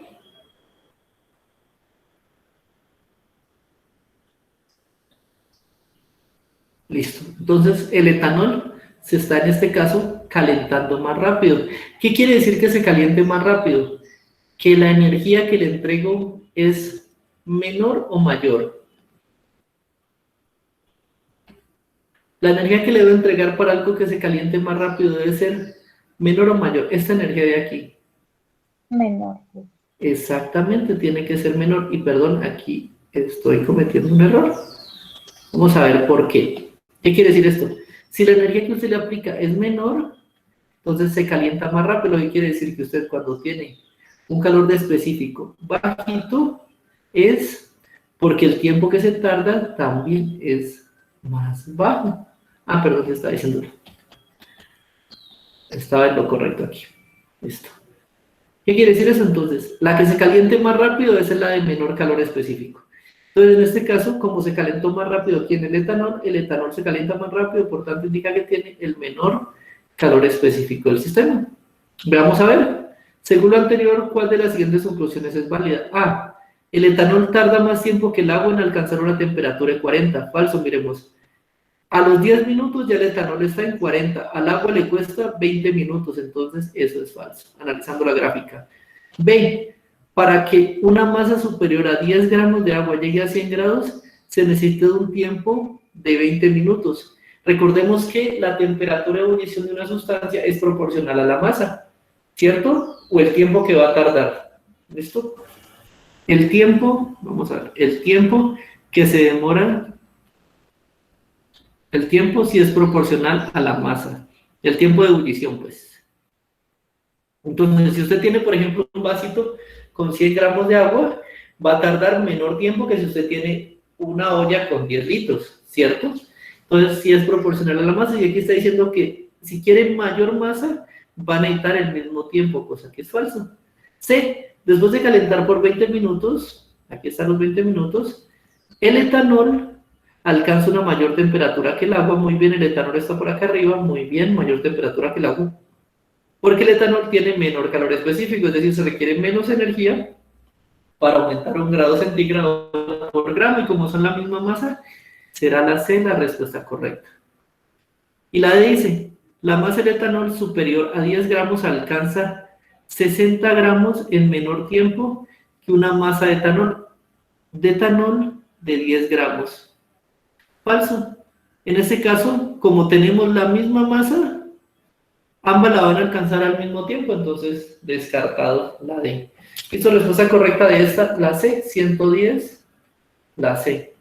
Listo. Entonces, el etanol se está, en este caso, calentando más rápido. ¿Qué quiere decir que se caliente más rápido? Que la energía que le entrego es menor o mayor. La energía que le debo entregar para algo que se caliente más rápido debe ser menor o mayor. Esta energía de aquí. Menor. Exactamente, tiene que ser menor. Y perdón, aquí estoy cometiendo un error. Vamos a ver por qué. ¿Qué quiere decir esto? Si la energía que usted le aplica es menor, entonces se calienta más rápido. Lo que quiere decir que usted cuando tiene un calor de específico bajito es porque el tiempo que se tarda también es más bajo. Ah, perdón, estaba diciendo. Estaba en lo correcto aquí. Listo. ¿Qué quiere decir eso entonces? La que se caliente más rápido es la de menor calor específico. Entonces, en este caso, como se calentó más rápido aquí en el etanol se calienta más rápido, por tanto indica que tiene el menor calor específico del sistema. Veamos a ver. Según lo anterior, ¿cuál de las siguientes conclusiones es válida? A. El etanol tarda más tiempo que el agua en alcanzar una temperatura de 40. Falso, miremos. A los 10 minutos ya el etanol está en 40. Al agua le cuesta 20 minutos, entonces eso es falso. Analizando la gráfica. B. Para que una masa superior a 10 gramos de agua llegue a 100 grados, se necesita un tiempo de 20 minutos. Recordemos que la temperatura de ebullición de una sustancia es proporcional a la masa, ¿cierto? O el tiempo que va a tardar. ¿Listo? El tiempo, vamos a ver, el tiempo que se demora, el tiempo sí es proporcional a la masa. El tiempo de ebullición, pues. Entonces, si usted tiene, por ejemplo, un vasito con 100 gramos de agua, va a tardar menor tiempo que si usted tiene una olla con 10 litros, ¿cierto? Entonces, sí es proporcional a la masa, y aquí está diciendo que si quiere mayor masa, va a necesitar el mismo tiempo, cosa que es falso. C, después de calentar por 20 minutos, aquí están los 20 minutos, el etanol alcanza una mayor temperatura que el agua. Muy bien, el etanol está por acá arriba, muy bien, mayor temperatura que el agua. Porque el etanol tiene menor calor específico, es decir, se requiere menos energía para aumentar 1 grado centígrado por gramo, y como son la misma masa, será la C la respuesta correcta. Y la D dice, la masa del etanol superior a 10 gramos alcanza 60 gramos en menor tiempo que una masa de etanol de 10 gramos. Falso. En este caso, como tenemos la misma masa, ambas la van a alcanzar al mismo tiempo, entonces descartado la D. Listo, respuesta correcta de esta, la C, 110, la C.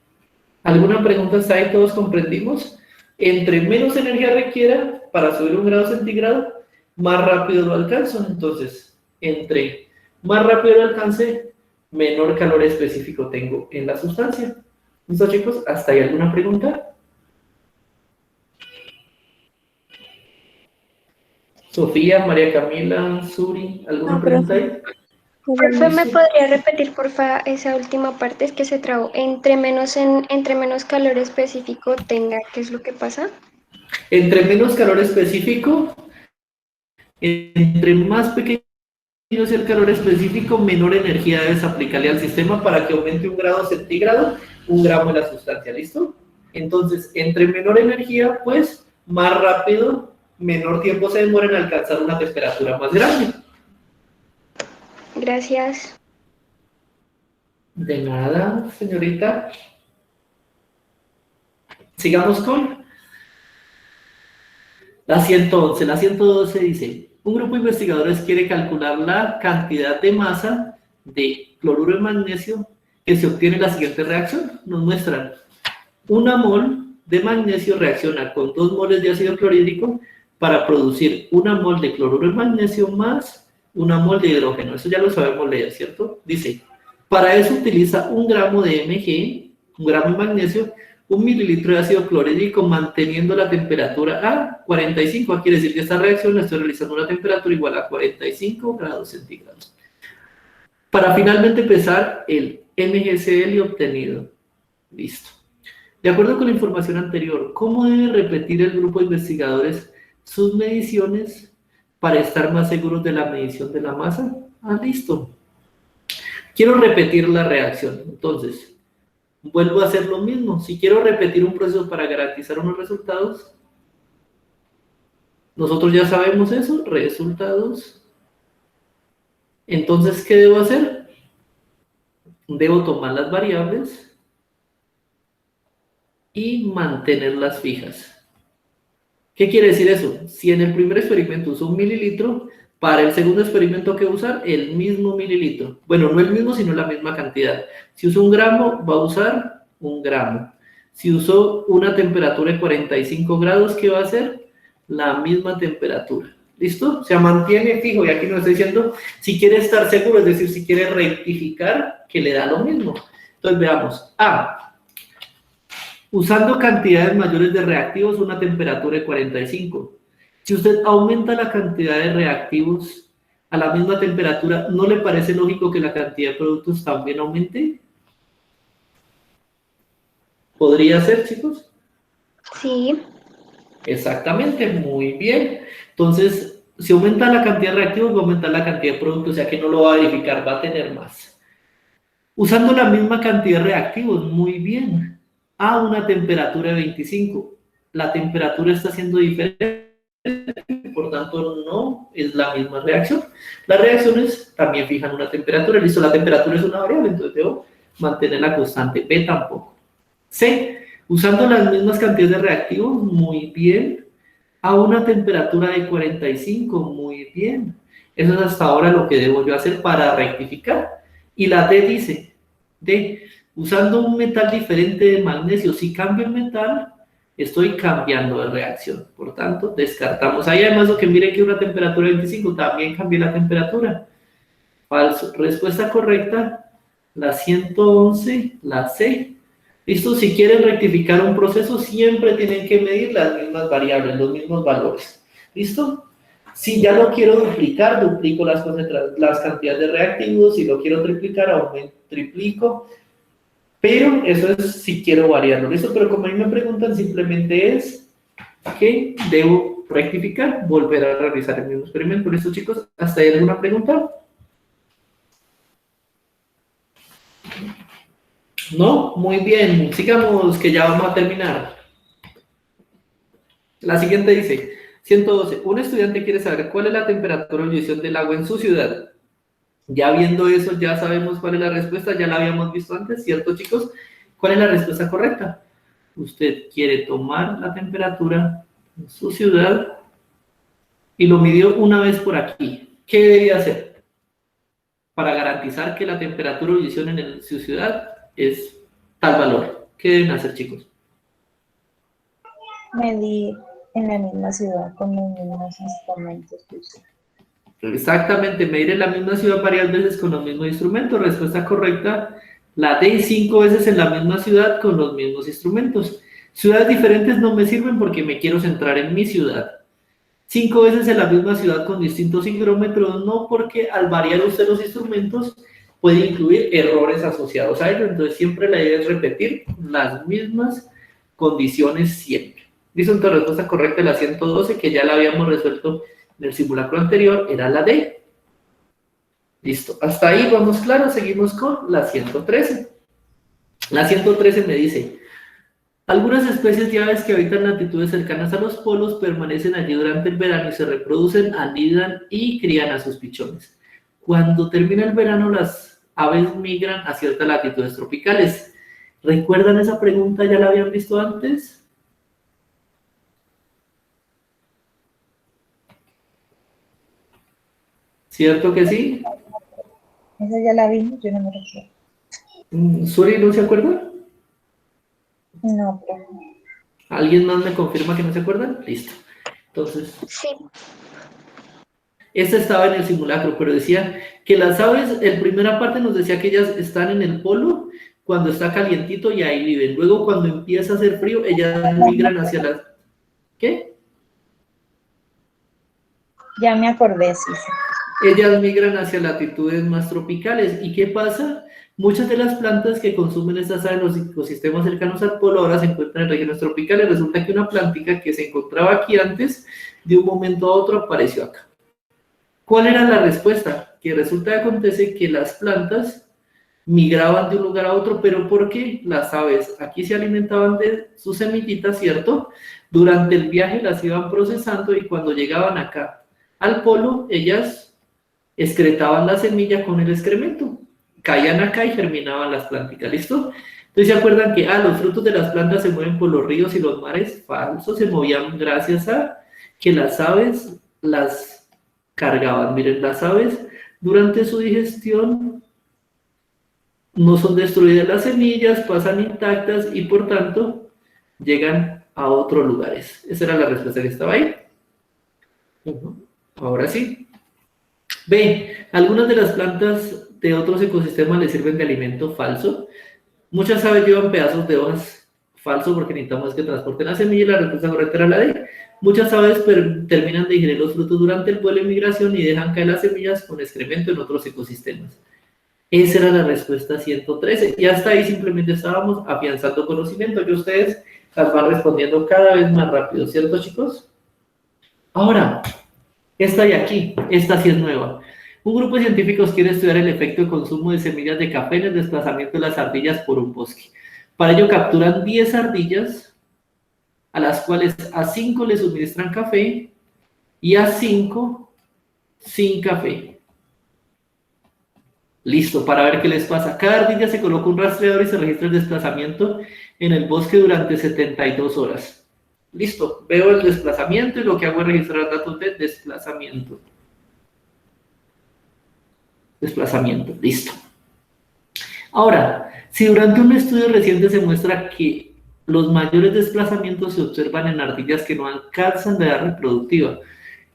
¿Alguna pregunta hasta ahí? ¿Todos comprendimos? Entre menos energía requiera para subir 1 grado centígrado, más rápido lo alcanzo. Entonces, entre más rápido lo alcance, menor calor específico tengo en la sustancia. ¿Listo, chicos? ¿Hasta ahí alguna pregunta? Sofía, María Camila, Suri, ¿alguna No, pregunta ahí? Profe, ¿me podría repetir, porfa, esa última parte? Es que se trabó. Entre menos calor específico tenga, ¿qué es lo que pasa? Entre menos calor específico, entre más pequeño sea el calor específico, menor energía debes aplicarle al sistema para que aumente 1 grado centígrado, 1 gramo de la sustancia, ¿listo? Entonces, entre menor energía, pues, más rápido, menor tiempo se demora en alcanzar una temperatura más grande. Gracias. De nada, señorita. Sigamos con la 111. La 112 dice, un grupo de investigadores quiere calcular la cantidad de masa de cloruro de magnesio que se obtiene en la siguiente reacción. Nos muestran 1 mol de magnesio reacciona con 2 moles de ácido clorhídrico para producir 1 mol de cloruro de magnesio más 1 mol de hidrógeno. Eso ya lo sabemos leer, ¿cierto? Dice, para eso utiliza 1 gramo de Mg, 1 gramo de magnesio, 1 mililitro de ácido clorhídrico manteniendo la temperatura a 45. Quiere decir que esta reacción la estoy realizando a una temperatura igual a 45 grados centígrados. Para finalmente empezar el MgCl obtenido. Listo. De acuerdo con la información anterior, ¿cómo debe repetir el grupo de investigadores sus mediciones para estar más seguros de la medición de la masa? Listo. Quiero repetir la reacción. Entonces, vuelvo a hacer lo mismo. Si quiero repetir un proceso para garantizar unos resultados, nosotros ya sabemos eso, resultados. Entonces, ¿qué debo hacer? Debo tomar las variables y mantenerlas fijas. ¿Qué quiere decir eso? Si en el primer experimento uso 1 mililitro, para el segundo experimento que usar, el mismo mililitro. Bueno, no el mismo, sino la misma cantidad. Si uso 1 gramo, va a usar 1 gramo. Si uso una temperatura de 45 grados, ¿qué va a hacer? La misma temperatura. ¿Listo? Se mantiene fijo, y aquí nos está diciendo, si quiere estar seguro, es decir, si quiere rectificar, que le da lo mismo. Entonces, veamos. Usando cantidades mayores de reactivos, una temperatura de 45. Si usted aumenta la cantidad de reactivos a la misma temperatura, ¿no le parece lógico que la cantidad de productos también aumente? ¿Podría ser, chicos? Sí. Exactamente, muy bien. Entonces, si aumenta la cantidad de reactivos, va a aumentar la cantidad de productos, o sea que no lo va a verificar, va a tener más. Usando la misma cantidad de reactivos, muy bien, a una temperatura de 25. La temperatura está siendo diferente, por tanto no es la misma reacción. Las reacciones también fijan una temperatura, listo, la temperatura es una variable, entonces debo mantener la constante. B tampoco. C, usando las mismas cantidades de reactivos, muy bien, a una temperatura de 45, muy bien. Eso es hasta ahora lo que debo yo hacer para rectificar. Y la D dice, D, usando un metal diferente de magnesio, si cambio el metal, estoy cambiando de reacción. Por tanto, descartamos. Ahí además lo que mire que una temperatura de 25, también cambié la temperatura. Falso. Respuesta correcta, la 111, la C. ¿Listo? Si quieren rectificar un proceso, siempre tienen que medir las mismas variables, los mismos valores. ¿Listo? Si ya lo quiero duplicar, duplico las cantidades de reactivos. Si lo quiero triplicar, triplico. Pero eso es si quiero variarlo. ¿Listo? Pero como a mí me preguntan, simplemente es que debo rectificar, volver a realizar el mismo experimento. ¿Listo, chicos? ¿Hasta ahí alguna pregunta? ¿No? Muy bien. Sigamos, que ya vamos a terminar. La siguiente dice, 112. Un estudiante quiere saber cuál es la temperatura de ebullición del agua en su ciudad. Ya viendo eso, ya sabemos cuál es la respuesta, ya la habíamos visto antes, ¿cierto, chicos? ¿Cuál es la respuesta correcta? usted quiere tomar la temperatura en su ciudad y lo midió una vez por aquí. ¿Qué debería hacer para garantizar que la temperatura o ebullición en su ciudad es tal valor? ¿Qué deben hacer, chicos? Medir en la misma ciudad con los mismos instrumentos que usé. Exactamente, medir en la misma ciudad varias veces con los mismos instrumentos. Respuesta correcta, la D, 5 veces en la misma ciudad con los mismos instrumentos. Ciudades diferentes no me sirven porque me quiero centrar en mi ciudad. 5 veces en la misma ciudad con distintos higrómetros, no, porque al variar usted los instrumentos puede incluir errores asociados a ello. Entonces siempre la idea es repetir las mismas condiciones siempre. ¿Listo? Entonces, respuesta correcta, la 112, que ya la habíamos resuelto en el simulacro anterior, era la D. Listo. Hasta ahí vamos claro. Seguimos con la 113. La 113 me dice: algunas especies de aves que habitan en latitudes cercanas a los polos permanecen allí durante el verano y se reproducen, anidan y crían a sus pichones. Cuando termina el verano, las aves migran a ciertas latitudes tropicales. ¿Recuerdan esa pregunta? ¿Ya la habían visto antes? ¿Cierto que sí? Esa ya la vimos, yo no me recuerdo. ¿Suri no se acuerda? No, pero ¿Alguien más me confirma que no se acuerdan? Listo. Entonces, Sí. esta estaba en el simulacro, pero decía que las aves, en primera parte nos decía que ellas están en el polo cuando está calientito y ahí viven. Luego, cuando empieza a hacer frío, ellas migran hacia las... ¿Qué? ya me acordé, sí. Ellas migran hacia latitudes más tropicales. ¿Y qué pasa? Muchas de las plantas que consumen estas aves en los ecosistemas cercanos al polo ahora se encuentran en regiones tropicales. Resulta que una plántica que se encontraba aquí antes, de un momento a otro apareció acá. ¿Cuál era la respuesta? Que resulta que acontece que las plantas migraban de un lugar a otro, pero ¿por qué? Las aves aquí se alimentaban de sus semillitas, ¿cierto? Durante el viaje las iban procesando y cuando llegaban acá al polo, ellas excretaban la semilla con el excremento. Caían acá y germinaban las plantitas, ¿listo? Entonces, ¿se acuerdan que los frutos de las plantas se mueven por los ríos y los mares? Falso, se movían gracias a que las aves las cargaban. Miren, las aves durante su digestión no son destruidas las semillas, pasan intactas y por tanto llegan a otros lugares. Esa era la respuesta que estaba ahí. Ahora sí. B. Algunas de las plantas de otros ecosistemas les sirven de alimento. Falso. Muchas aves llevan pedazos de hojas. Falso, porque necesitamos que transporten la semilla y la respuesta correcta era la D. Muchas aves terminan de digerir los frutos durante el vuelo de migración y dejan caer las semillas con excremento en otros ecosistemas. Esa era la respuesta 113. Y hasta ahí simplemente estábamos afianzando conocimiento y ustedes las van respondiendo cada vez más rápido, ¿cierto, chicos? Ahora, esta de aquí, esta sí es nueva. Un grupo de científicos quiere estudiar el efecto de consumo de semillas de café en el desplazamiento de las ardillas por un bosque. Para ello capturan 10 ardillas, a las cuales a 5 les suministran café y a 5 sin café. Listo, para ver qué les pasa. Cada ardilla se coloca un rastreador y se registra el desplazamiento en el bosque durante 72 horas. Listo, veo el desplazamiento y lo que hago es registrar datos de desplazamiento. Desplazamiento, listo. Ahora, si durante un estudio reciente se muestra que los mayores desplazamientos se observan en ardillas que no alcanzan de edad reproductiva,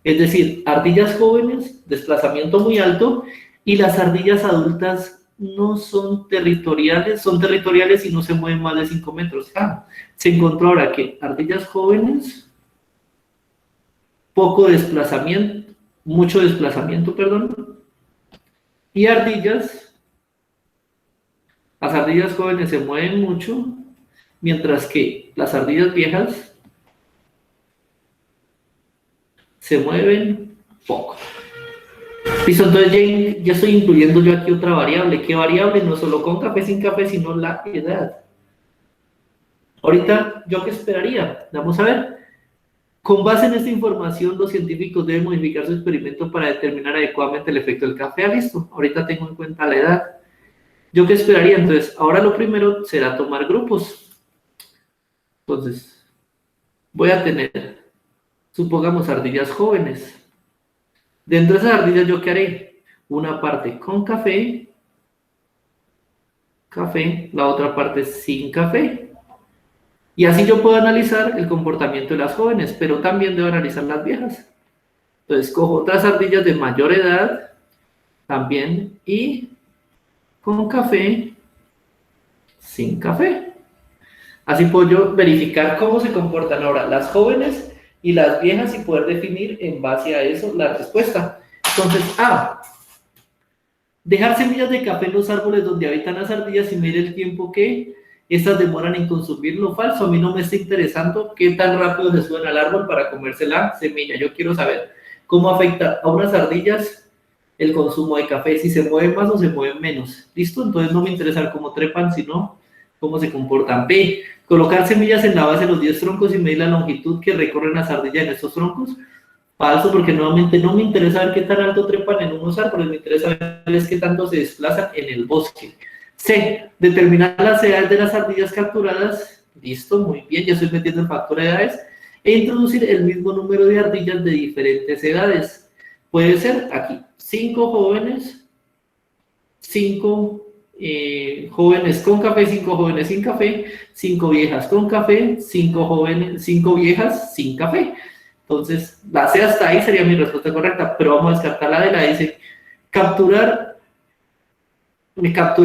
es decir, ardillas jóvenes, desplazamiento muy alto, y las ardillas adultas no son territoriales y no se mueven más de 5 metros. Se encontró ahora que ardillas jóvenes, mucho desplazamiento, y las ardillas jóvenes se mueven mucho, mientras que las ardillas viejas se mueven poco. Listo, entonces ya estoy incluyendo yo aquí otra variable. ¿Qué variable? No solo con café, sin café, sino la edad. Ahorita, ¿yo qué esperaría? Vamos a ver. Con base en esta información, los científicos deben modificar su experimento para determinar adecuadamente el efecto del café. Listo, ahorita tengo en cuenta la edad. ¿Yo qué esperaría? Entonces, ahora lo primero será tomar grupos. Entonces, voy a tener, supongamos, ardillas jóvenes. Dentro de esas ardillas, ¿yo qué haré? Una parte con café, la otra parte sin café. Y así yo puedo analizar el comportamiento de las jóvenes, pero también debo analizar las viejas. Entonces, cojo otras ardillas de mayor edad, también, y con café, sin café. Así puedo yo verificar cómo se comportan ahora las jóvenes y las viejas y poder definir en base a eso la respuesta. Entonces, dejar semillas de café en los árboles donde habitan las ardillas y medir el tiempo que estas demoran en consumir lo falso. A mí no me está interesando qué tan rápido se suben al árbol para comerse la semilla. Yo quiero saber cómo afecta a unas ardillas el consumo de café, si se mueven más o se mueven menos. ¿Listo? Entonces no me interesa cómo trepan, sino cómo se comportan. B, colocar semillas en la base de los 10 troncos y medir la longitud que recorren las ardillas en estos troncos. Falso, porque nuevamente no me interesa ver qué tan alto trepan en unos árboles, me interesa ver es qué tanto se desplazan en el bosque. C, determinar las edades de las ardillas capturadas. Listo, muy bien, ya estoy metiendo el factor de edades. E introducir el mismo número de ardillas de diferentes edades. Puede ser aquí 5 jóvenes, 5 jóvenes con café, 5 jóvenes sin café, 5 viejas con café, 5 jóvenes, 5 viejas sin café. Entonces, la C hasta ahí sería mi respuesta correcta, pero vamos a descartar la de la dice capturar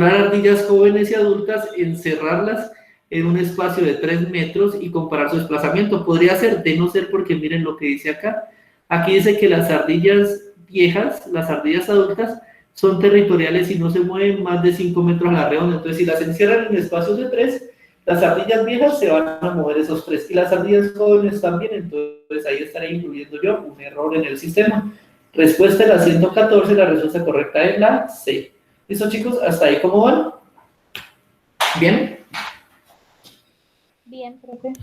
ardillas jóvenes y adultas, encerrarlas en un espacio de 3 metros y comparar su desplazamiento. Podría ser, de no ser porque miren lo que dice acá. Aquí dice que las ardillas viejas, las ardillas adultas, son territoriales y no se mueven más de 5 metros a la redonda. Entonces, si las encierran en espacios de 3, las ardillas viejas se van a mover esos 3 y las ardillas jóvenes también. Entonces, ahí estaré incluyendo yo un error en el sistema. Respuesta de la 114, la respuesta correcta es la C. ¿Listo, chicos? ¿Hasta ahí cómo van? ¿Bien? Bien, profe.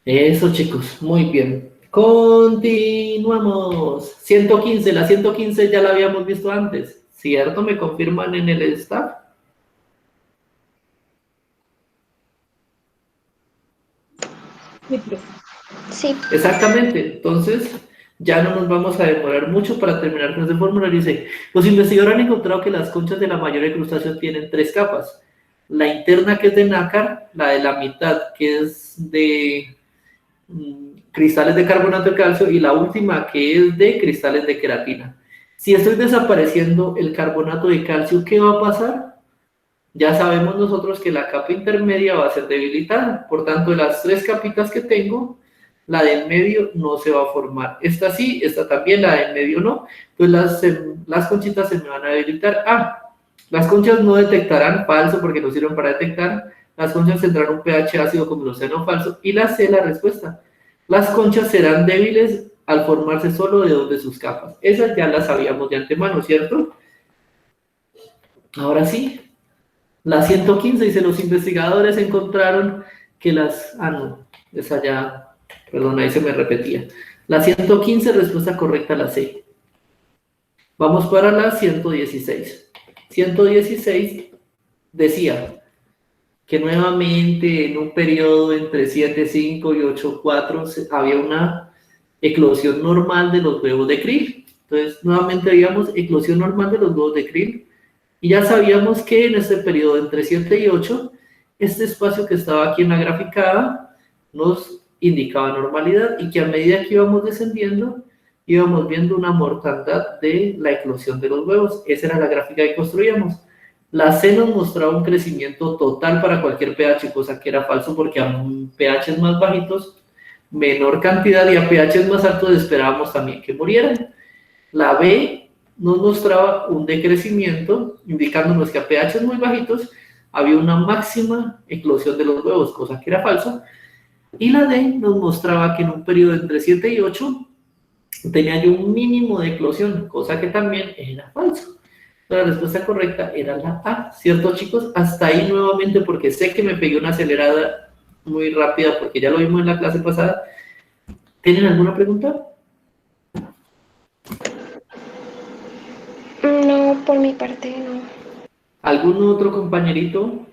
Eso, chicos, muy bien. Continuamos. 115, la 115 ya la habíamos visto antes, ¿cierto? ¿Me confirman en el staff? Sí, profe. Sí. Exactamente, entonces ya no nos vamos a demorar mucho para terminar con este formulario. Dice, los investigadores han encontrado que las conchas de la mayoría de crustáceos tienen 3 capas. La interna, que es de nácar, la de la mitad, que es de cristales de carbonato de calcio, y la última, que es de cristales de queratina. Si estoy desapareciendo el carbonato de calcio, ¿qué va a pasar? Ya sabemos nosotros que la capa intermedia va a ser debilitada. Por tanto, de las 3 capitas que tengo, la de en medio no se va a formar. Esta sí, esta también, la de en medio no. Entonces las conchitas se me van a debilitar. Las conchas no detectarán, falso, porque no sirven para detectar. Las conchas tendrán un pH ácido como el océano, falso. Y la C, la respuesta. Las conchas serán débiles al formarse solo de 2 de sus capas. Esas ya las sabíamos de antemano, ¿cierto? Ahora sí. La 115 dice, los investigadores encontraron que las... no, esa ya... Perdón, ahí se me repetía. La 115, respuesta correcta, la C. Vamos para la 116. 116 decía que nuevamente en un periodo entre 7,5 y 8,4 había una eclosión normal de los huevos de krill. Entonces, nuevamente veíamos eclosión normal de los huevos de krill. Y ya sabíamos que en este periodo entre 7 y 8, este espacio que estaba aquí en la graficada nos indicaba normalidad y que a medida que íbamos descendiendo, íbamos viendo una mortandad de la eclosión de los huevos. Esa era la gráfica que construíamos. La C nos mostraba un crecimiento total para cualquier pH, cosa que era falso porque a pHs más bajitos, menor cantidad, y a pHs más altos esperábamos también que murieran. La B nos mostraba un decrecimiento, indicándonos que a pHs muy bajitos había una máxima eclosión de los huevos, cosa que era falso. Y la D nos mostraba que en un periodo entre 7 y 8 tenía yo un mínimo de eclosión, cosa que también era falso. La respuesta correcta era la A, ¿cierto, chicos? Hasta ahí nuevamente, porque sé que me pegué una acelerada muy rápida, porque ya lo vimos en la clase pasada. ¿Tienen alguna pregunta? No, por mi parte no. ¿Algún otro compañerito?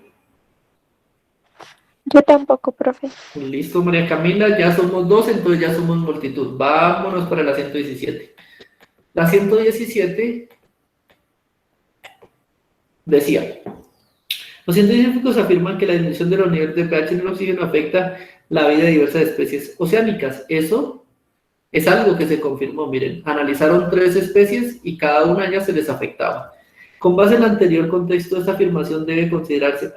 Yo tampoco, profe. Listo, María Camila, ya somos 2, entonces ya somos multitud. Vámonos para la 117. La 117 decía, los científicos afirman que la disminución de los niveles de pH en el oxígeno afecta la vida de diversas especies oceánicas. Eso es algo que se confirmó. Miren, analizaron 3 especies y cada una de ellas se les afectaba. Con base en el anterior contexto, esta afirmación debe considerarse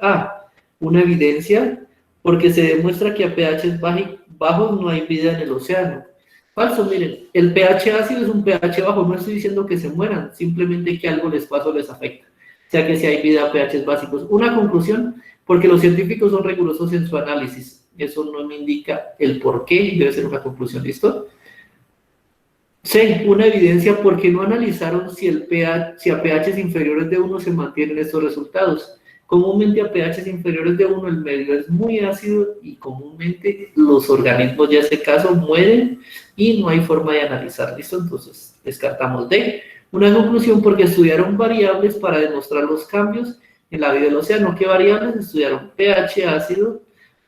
una evidencia porque se demuestra que a pHs bajos no hay vida en el océano. Falso, miren, el pH ácido es un pH bajo, no estoy diciendo que se mueran, simplemente que algo les pasa o les afecta. O sea que si hay vida a pHs básicos. Una conclusión, porque los científicos son rigurosos en su análisis. Eso no me indica el por qué, debe ser una conclusión, ¿listo? C, una evidencia porque no analizaron si a pHs inferiores de 1 se mantienen estos resultados. Comúnmente a pHs inferiores de 1 el medio es muy ácido y comúnmente los organismos de ese caso mueren y no hay forma de analizar, ¿listo? Entonces descartamos D. Una conclusión porque estudiaron variables para demostrar los cambios en la vida del océano. ¿Qué variables? Estudiaron pH ácido,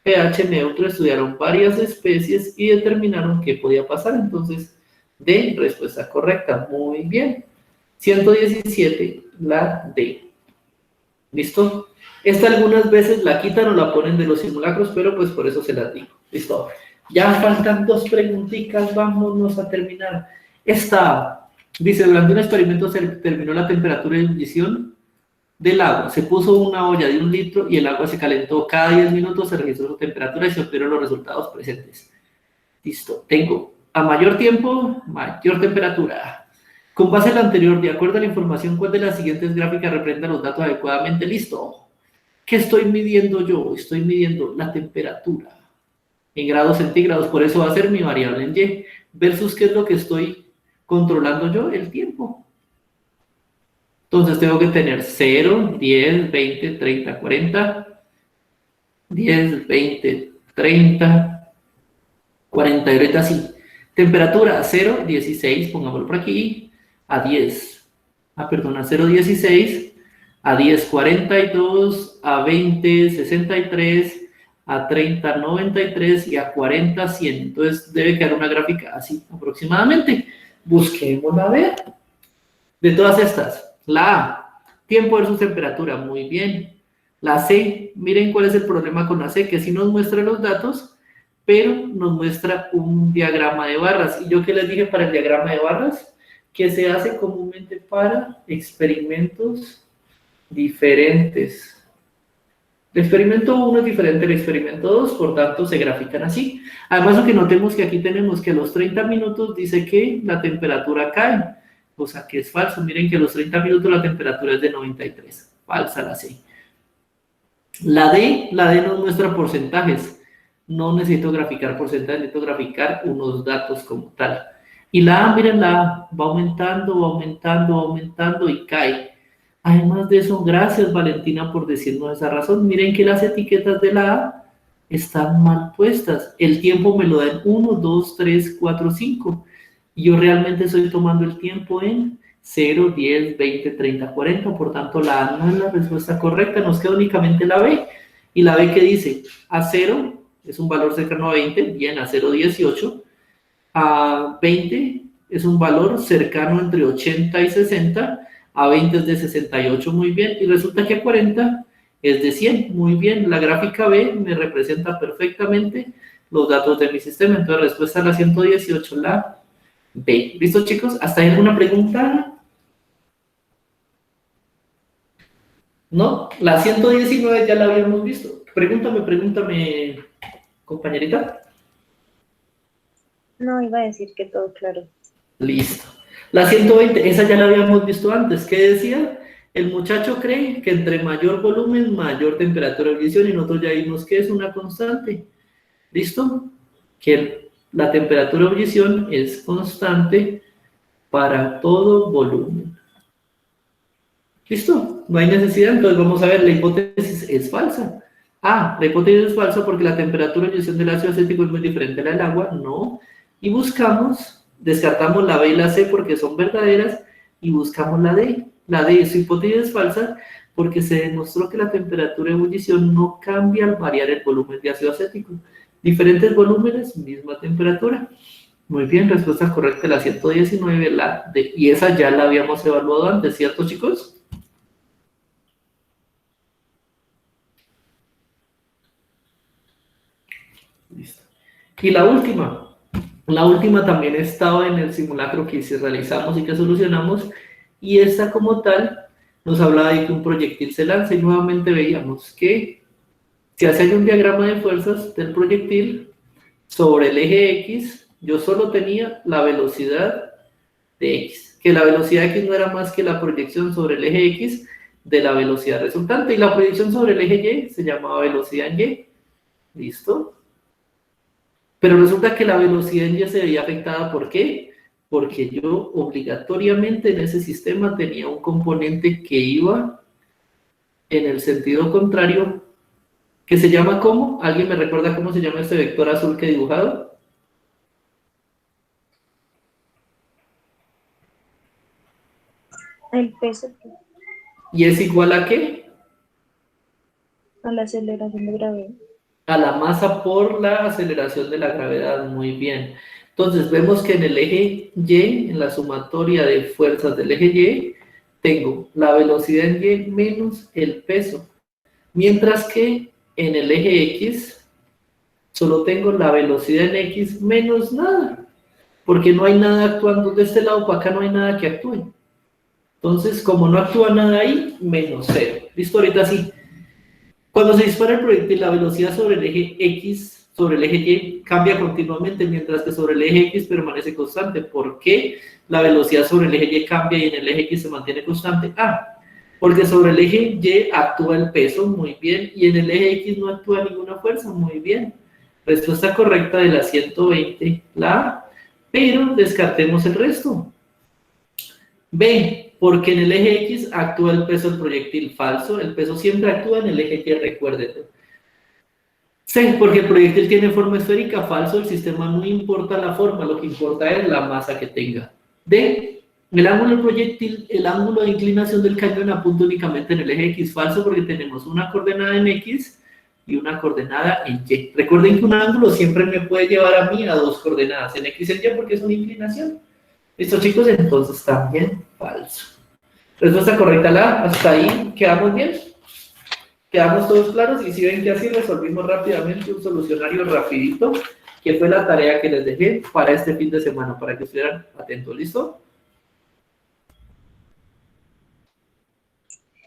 pH neutro, estudiaron varias especies y determinaron qué podía pasar. Entonces, D, respuesta correcta. Muy bien. 117, la D. ¿Listo? Esta algunas veces la quitan o la ponen de los simulacros, pero pues por eso se las digo. ¿Listo? Ya faltan 2 preguntitas, vámonos a terminar. Esta, dice, durante un experimento se determinó la temperatura de ebullición del agua. Se puso una olla de 1 litro y el agua se calentó. Cada 10 minutos se registró su temperatura y se obtuvieron los resultados presentes. Listo. Tengo a mayor tiempo, mayor temperatura. Con base en lo anterior, de acuerdo a la información, ¿cuál de las siguientes gráficas representa los datos adecuadamente? Listo. ¿Qué estoy midiendo yo? Estoy midiendo la temperatura en grados centígrados, por eso va a ser mi variable en Y, versus qué es lo que estoy controlando yo, el tiempo. Entonces tengo que tener 0, 10, 20, 30, 40, 10, 20, 30, 40, y ahorita sí. Temperatura 0, 16, pongámoslo por aquí, a 10, a 0, 16, a 10, 42, a 20, 63, a 30, 93 y a 40, 100. Entonces debe quedar una gráfica así aproximadamente. Busquémosla a ver. De todas estas, la A, tiempo versus temperatura, muy bien. La C, miren cuál es el problema con la C, que sí nos muestra los datos, pero nos muestra un diagrama de barras. ¿Y yo qué les dije para el diagrama de barras? Que se hace comúnmente para experimentos diferentes. El experimento 1 es diferente al experimento 2, por tanto se grafican así. Además, lo que notemos que aquí tenemos que a los 30 minutos dice que la temperatura cae, cosa que es falso. Miren que a los 30 minutos la temperatura es de 93. Falsa la C. La D nos muestra porcentajes. No necesito graficar porcentajes, necesito graficar unos datos como tal. Y la A, miren, la A va aumentando, va aumentando, va aumentando y cae. Además de eso, gracias Valentina por decirnos esa razón. Miren que las etiquetas de la A están mal puestas. El tiempo me lo da en 1, 2, 3, 4, 5. Y yo realmente estoy tomando el tiempo en 0, 10, 20, 30, 40. Por tanto, la A no es la respuesta correcta. Nos queda únicamente la B. Y la B que dice, a 0 es un valor cercano a 20. Bien, a 0, 18. A 20 es un valor cercano entre 80 y 60. A 20 es de 68, muy bien, y resulta que a 40 es de 100, muy bien. La gráfica B me representa perfectamente los datos de mi sistema, entonces respuesta a la 118, la B. ¿Listo, chicos? ¿Hasta ahí alguna pregunta? ¿No? La 119 ya la habíamos visto. Pregúntame, compañerita. No, iba a decir que todo claro. Listo. La 120, esa ya la habíamos visto antes. ¿Qué decía? El muchacho cree que entre mayor volumen, mayor temperatura de ebullición, y nosotros ya vimos que es una constante. ¿Listo? Que la temperatura de ebullición es constante para todo volumen. ¿Listo? No hay necesidad, entonces vamos a ver, la hipótesis es falsa. La hipótesis es falsa porque la temperatura de ebullición del ácido acético es muy diferente a la del agua. No. Y descartamos la B y la C porque son verdaderas y buscamos la D. La D, su hipótesis es falsa Porque se demostró que la temperatura de ebullición no cambia al variar el volumen de ácido acético. Diferentes volúmenes, misma temperatura. Muy bien, respuesta correcta, la 119, y esa ya la habíamos evaluado antes, ¿cierto, chicos? Listo. Y la última también estaba en el simulacro que realizamos y que solucionamos, y esta como tal nos hablaba de que un proyectil se lanza, y nuevamente veíamos que si hace un diagrama de fuerzas del proyectil sobre el eje X, yo solo tenía la velocidad de X, que la velocidad X no era más que la proyección sobre el eje X de la velocidad resultante, y la proyección sobre el eje Y se llamaba velocidad en Y. ¿Listo? Pero resulta que la velocidad en Y se veía afectada, ¿por qué? Porque yo obligatoriamente en ese sistema tenía un componente que iba en el sentido contrario, que se llama ¿cómo? ¿Alguien me recuerda cómo se llama este vector azul que he dibujado? El peso ¿Y es igual a qué? a la aceleración de gravedad. A la masa por la aceleración de la gravedad, muy bien. Entonces vemos que en el eje Y, en la sumatoria de fuerzas del eje Y, tengo la velocidad en Y menos el peso, mientras que en el eje X solo tengo la velocidad en X menos nada, porque no hay nada actuando de este lado, para acá no hay nada que actúe. Entonces, como no actúa nada ahí, menos 0. ¿Listo? Ahorita sí. Cuando se dispara el proyectil, la velocidad sobre el eje X, sobre el eje Y, cambia continuamente, mientras que sobre el eje X permanece constante. ¿Por qué la velocidad sobre el eje Y cambia y en el eje X se mantiene constante? Porque sobre el eje Y actúa el peso, muy bien, y en el eje X no actúa ninguna fuerza, muy bien. Respuesta correcta de la 120, la A, pero descartemos el resto. B, porque en el eje X actúa el peso del proyectil, falso, el peso siempre actúa en el eje Y, recuérdenlo. C, porque el proyectil tiene forma esférica, falso, el sistema no importa la forma, lo que importa es la masa que tenga. D, el ángulo del proyectil, el ángulo de inclinación del cañón apunta únicamente en el eje X, falso, porque tenemos una coordenada en X y una coordenada en Y. Recuerden que un ángulo siempre me puede llevar a mí a dos coordenadas, en X y en Y, porque es una inclinación. ¿Listo, chicos? Entonces también falso. Respuesta correcta la A. Hasta ahí quedamos bien. Quedamos todos claros, y si ven que así resolvimos rápidamente un solucionario rapidito, que fue la tarea que les dejé para este fin de semana, para que estuvieran atentos. ¿Listo?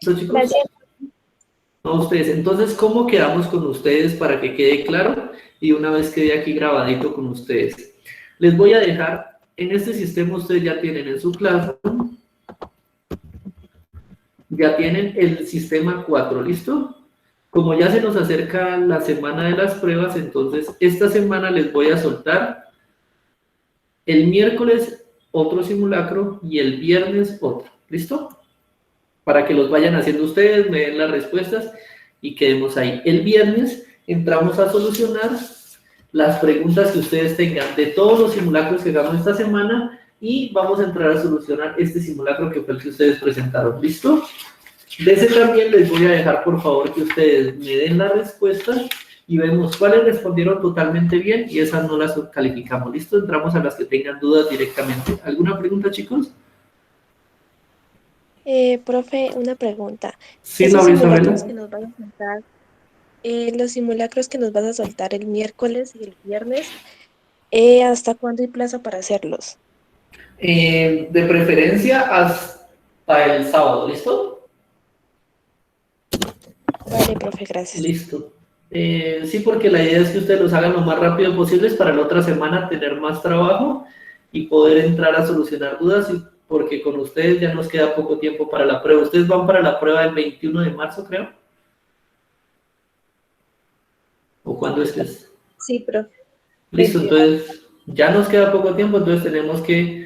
¿Listo, chicos? Gracias. No, ustedes. Entonces, ¿cómo quedamos con ustedes para que quede claro? Y una vez quede aquí grabadito con ustedes. Les voy a dejar, en este sistema ustedes ya tienen en su Classroom, ya tienen el sistema 4, ¿listo? Como ya se nos acerca la semana de las pruebas, entonces esta semana les voy a soltar el miércoles otro simulacro y el viernes otro, ¿listo? Para que los vayan haciendo ustedes, me den las respuestas y quedemos ahí. El viernes entramos a solucionar las preguntas que ustedes tengan de todos los simulacros que hagamos esta semana, y vamos a entrar a solucionar este simulacro que fue el que ustedes presentaron. ¿Listo? De ese también les voy a dejar, por favor, que ustedes me den la respuesta y vemos cuáles respondieron totalmente bien y esas no las calificamos. ¿Listo? Entramos a las que tengan dudas directamente. ¿Alguna pregunta, chicos? Profe, una pregunta. Sí, Esos Laura simulacros Isabela. que nos vas a soltar, los simulacros que nos vas a soltar el miércoles y el viernes, ¿hasta cuándo hay plazo para hacerlos? De preferencia hasta el sábado, ¿listo? Vale, profe, gracias. Listo. Sí, porque la idea es que ustedes los hagan lo más rápido posible para la otra semana tener más trabajo y poder entrar a solucionar dudas, porque con ustedes ya nos queda poco tiempo para la prueba. Ustedes van para la prueba el 21 de marzo, creo. ¿O cuándo es que es? Sí, profe. Listo, entonces ya nos queda poco tiempo, entonces tenemos que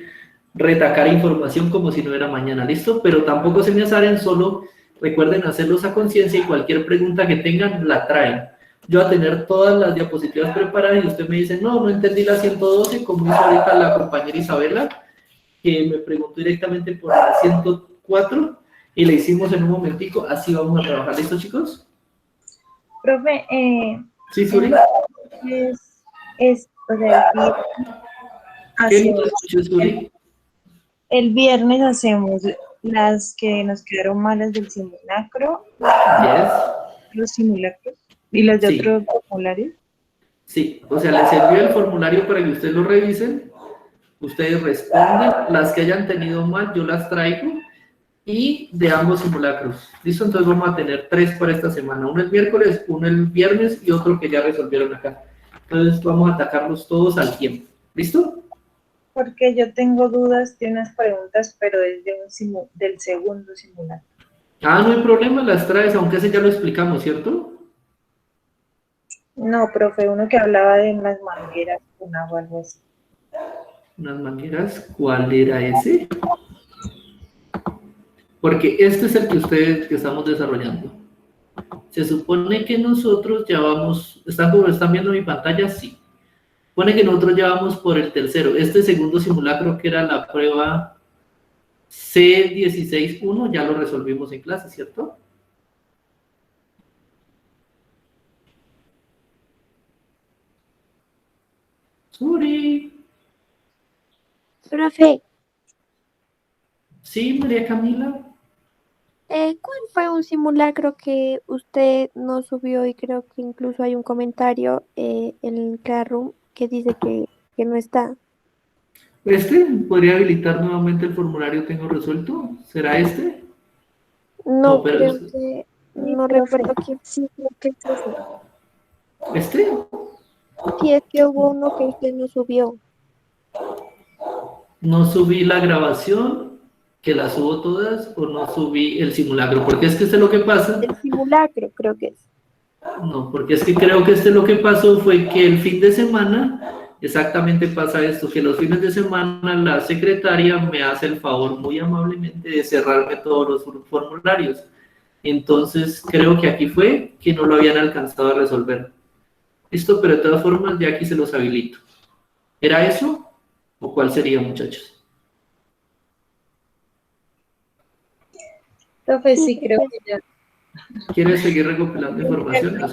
retacar información como si no era mañana, ¿listo? Pero tampoco se me azaren, solo recuerden hacerlos a conciencia y cualquier pregunta que tengan la traen. Yo a tener todas las diapositivas preparadas y usted me dice, no entendí la 112, como hizo ahorita la compañera Isabela, que me preguntó directamente por la 104, y le hicimos en un momentico, así vamos a trabajar. ¿Listo, chicos? Profe, Sí, Suri. o sea, ¿Qué no hacemos, escuché, Suri? el viernes hacemos las que nos quedaron malas del simulacro, Yes. los simulacros y los de Sí. otros formularios. Sí, o sea, les envío el formulario para que ustedes lo revisen. Ustedes responden, las que hayan tenido mal, yo las traigo, y de ambos simulacros. ¿Listo? Entonces vamos a tener 3 para esta semana. Uno el miércoles, uno el viernes y otro que ya resolvieron acá. Entonces vamos a atacarlos todos al tiempo. ¿Listo? Porque yo tengo dudas de unas preguntas, pero es de del segundo simulacro. Ah, no hay problema, las traes, aunque ese ya lo explicamos, ¿cierto? No, profe, uno que hablaba de unas mangueras con agua, algo así. Unas mangueras, ¿cuál era ese? Porque este es el que estamos desarrollando. Se supone que nosotros ya vamos, ¿están viendo mi pantalla? Sí. Supone que nosotros ya vamos por el tercero. Este segundo simulacro que era la prueba C16.1, ya lo resolvimos en clase, ¿cierto? Suri. Profe, Sí, María Camila. ¿cuál fue un simulacro que usted no subió y creo que incluso hay un comentario en el Classroom que dice que no está? ¿Podría habilitar nuevamente el formulario tengo resuelto? ¿Será este? No, pero creo que, no recuerdo que Sí, creo que es ese. ¿este? sí es que hubo uno que usted no subió. No subí la grabación, que la subo todas, o no subí el simulacro, porque es que este es lo que pasa. El simulacro creo que es. No, porque es que creo que lo que pasó fue que el fin de semana, exactamente pasa esto, que los fines de semana la secretaria me hace el favor muy amablemente de cerrarme todos los formularios. Entonces, creo que aquí fue que no lo habían alcanzado a resolver. Listo, pero de todas formas, ya aquí se los habilito. ¿Era eso? ¿O cuál sería, muchachos? Profe, Sí, sí, creo profe. que ya ¿Quieres seguir recopilando información? hemos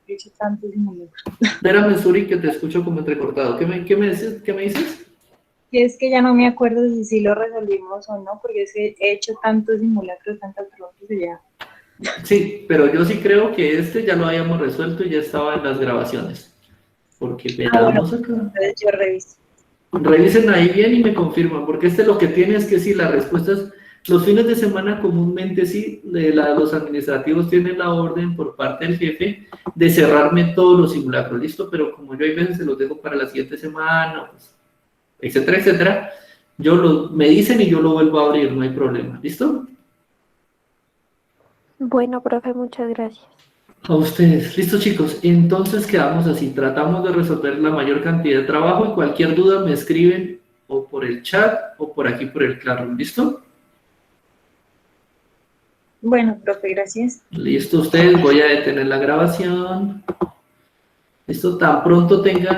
hecho tantos simulacros. Espérame, Suri, que te escucho como entrecortado. ¿Qué me dices? ¿Qué me dices? Y es que ya no me acuerdo si sí lo resolvimos o no, porque es que he hecho tantos simulacros, tantas preguntas y ya. Sí, pero yo sí creo que este ya lo habíamos resuelto y ya estaba en las grabaciones. Porque veamos acá. Entonces yo reviso. Revisen ahí bien y me confirman, porque lo que tiene es que sí, las respuestas, los fines de semana comúnmente sí, los administrativos tienen la orden por parte del jefe de cerrarme todos los simulacros, ¿listo? Pero como yo hay veces se los dejo para la siguiente semana, pues, etcétera, etcétera, me dicen y yo lo vuelvo a abrir, no hay problema, ¿listo? Bueno, profe, muchas gracias. A ustedes. Listo, chicos. Entonces quedamos así. Tratamos de resolver la mayor cantidad de trabajo y cualquier duda me escriben o por el chat o por aquí por el Classroom. ¿Listo? Bueno, profe, gracias. Listo, ustedes. Voy a detener la grabación. Listo, tan pronto tengan